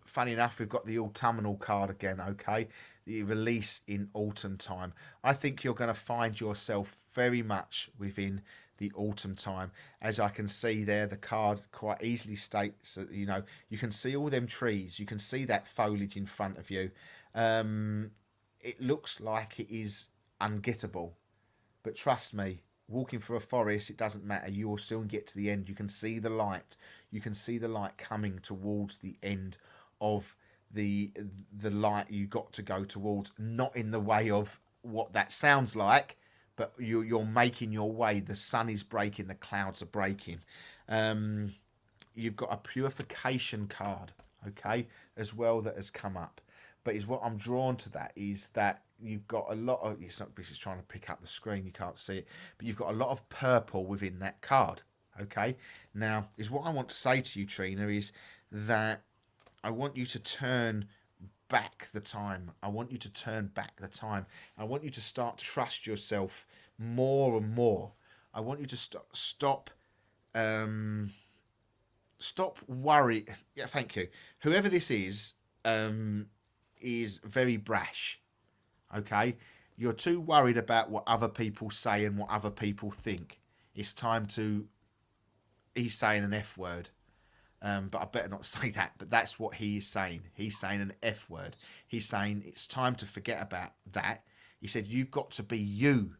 Funny enough, we've got the autumnal card again. Okay, the release in autumn time. I think you're going to find yourself very much within the autumn time. As I can see there, the card quite easily states that, you know, you can see all them trees, you can see that foliage in front of you. It looks like it is ungettable, but trust me, walking through a forest, it doesn't matter. You will soon get to the end. You can see the light. You can see the light coming towards the end of the light you got to go towards. Not in the way of what that sounds like, but you're making your way. The sun is breaking. The clouds are breaking. You've got a purification card, okay, as well, that has come up. But is what I'm drawn to that is that you've got a lot of, it's not because it's trying to pick up the screen, you can't see it, but you've got a lot of purple within that card. Okay. Now, is what I want to say to you, Trina, is that I want you to turn back the time. I want you to turn back the time. I want you to start to trust yourself more and more. I want you to stop worry. Yeah, thank you. Whoever this is very brash. Okay, you're too worried about what other people say and what other people think. It's time to. He's saying an F word, but I better not say that. But that's what he is saying. He's saying an F word. He's saying it's time to forget about that. He said you've got to be you.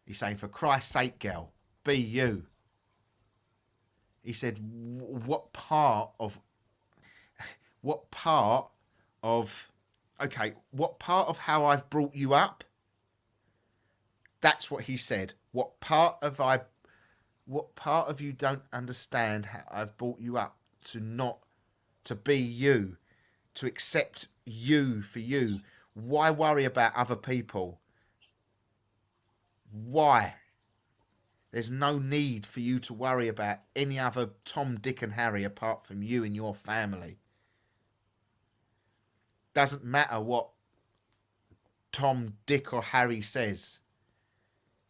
He's saying, for Christ's sake, girl, be you. He said, what part of okay, what part of how I've brought you up? That's what he said. What part of you don't understand how I've brought you up to be you, to accept you for you? Why worry about other people? Why? There's no need for you to worry about any other Tom, Dick and Harry apart from you and your family. Doesn't matter what Tom, Dick or Harry says.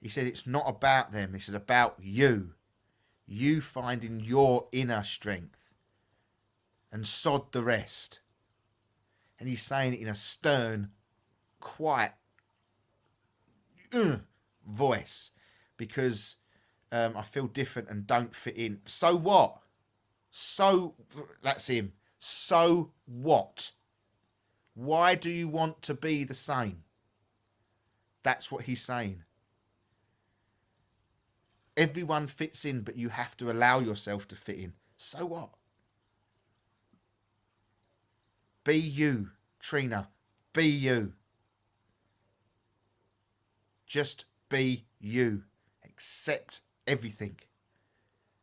He said it's not about them. This is about you. You finding your inner strength. And sod the rest. And he's saying it in a stern, quiet voice. Because I feel different and don't fit in. So what? That's him. So what? Why do you want to be the same? That's what he's saying. Everyone fits in, but you have to allow yourself to fit in. So what? Be you, Trina. Be you. Just be you. Accept everything.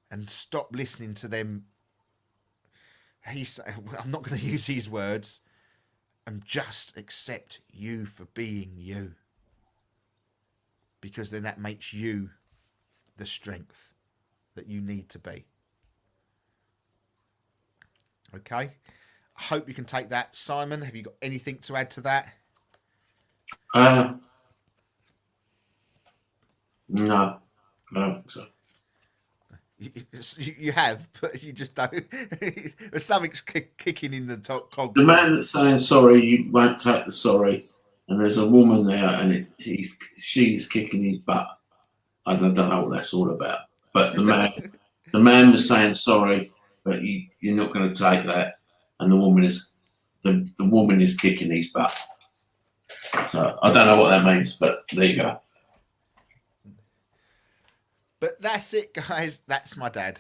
And stop listening to them. I'm not going to use his words. And just accept you for being you. Because then that makes you the strength that you need to be. Okay? I hope you can take that. Simon, have you got anything to add to that? No, I don't think so. You have, but you just don't. Something's kicking in the top cog. The man that's saying sorry, you won't take the sorry, and there's a woman there, and she's kicking his butt. I don't know what that's all about. But the man was saying sorry, but you're not going to take that, and the woman is kicking his butt. So I don't know what that means, but there you go. But that's it, guys. That's my dad.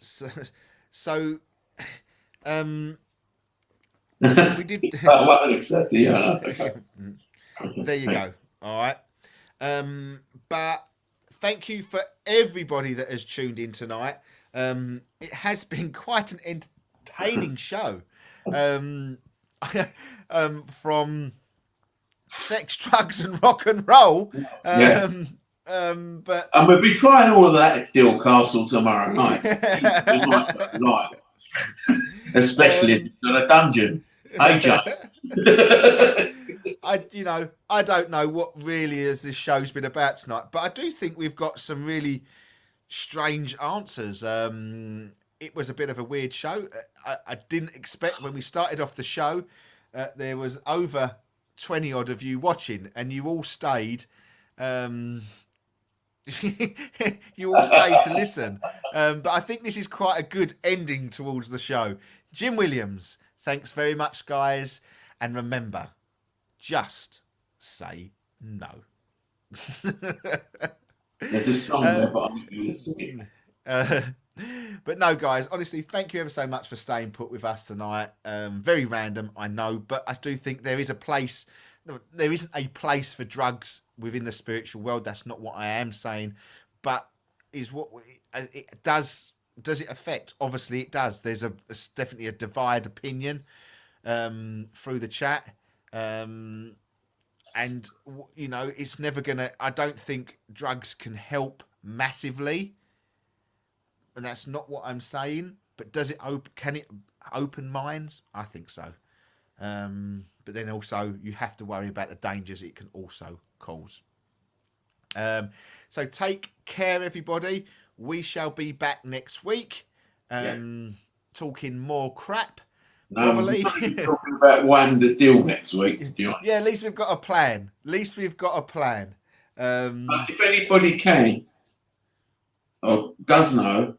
So we did. There you go. All right. But thank you for everybody that has tuned in tonight. It has been quite an entertaining show. From sex, drugs, and rock and roll. But and we'll be trying all of that at Dill Castle tomorrow night. We might go live, especially if you've got a dungeon. Hey, Joe. I don't know what really is this show's been about tonight, but I do think we've got some really strange answers. It was a bit of a weird show. I didn't expect when we started off the show, there was over 20 odd of you watching, and you all stayed. You all stayed to listen. But I think this is quite a good ending towards the show. Jim Williams, thanks very much, guys. And remember, just say no. There's a song there, but I'm not going to sing it. But no, guys, honestly, thank you ever so much for staying put with us tonight. Very random, I know, but I do think there is a place. There isn't a place for drugs within the spiritual world. That's not what I am saying, but is what it does. Does it affect? Obviously, it does. There's definitely a divided opinion through the chat, and it's never gonna. I don't think drugs can help massively, and that's not what I'm saying. But does it can it open minds? I think so. But then also you have to worry about the dangers it can also cause. So take care, everybody. We shall be back next week, talking more crap. Probably. We're talking about Wanda Deal next week, to be honest. Yeah, at least we've got a plan. But if anybody can or does know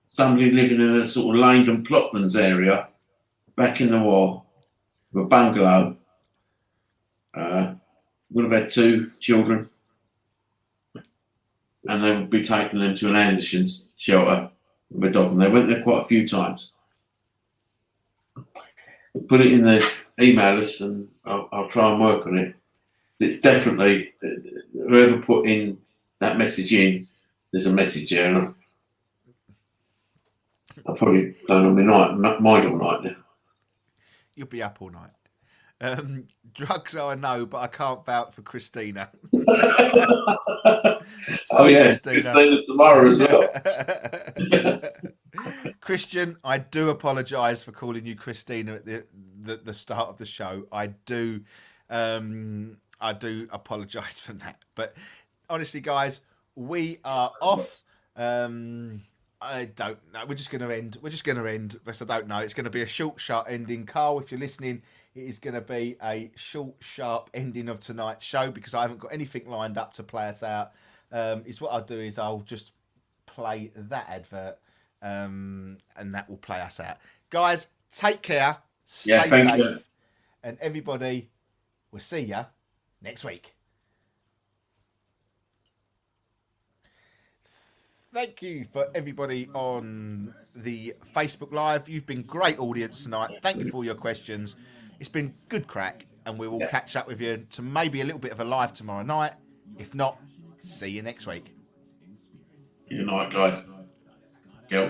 somebody living in a sort of Langdon Plotlands area back in the war, with a bungalow, would have had 2 children, and they would be taking them to an Anderson's shelter with a dog, and they went there quite a few times. put it in the email us, and I'll try and work on it. It's definitely whoever put in that message in. There's a message there, and I'll probably going on my mind all night now. You'll be up all night. Drugs are a no, but I can't vouch for Christina. Oh yeah, Christina tomorrow as well. Christian, I do apologise for calling you Christina at the start of the show. I do apologise for that. But honestly, guys, we are off. I don't know. We're just going to end. But I don't know. It's going to be a short, sharp ending. Carl, if you're listening, it is going to be a short, sharp ending of tonight's show because I haven't got anything lined up to play us out. Is what I'll do is I'll just play that advert, and that will play us out. Guys, take care. Stay safe. You. And everybody, we'll see you next week. Thank you for everybody on the Facebook Live. You've been great audience tonight. Thank you for all your questions. It's been good crack, and we will catch up with you to maybe a little bit of a live tomorrow night. If not, see you next week. Good night, guys.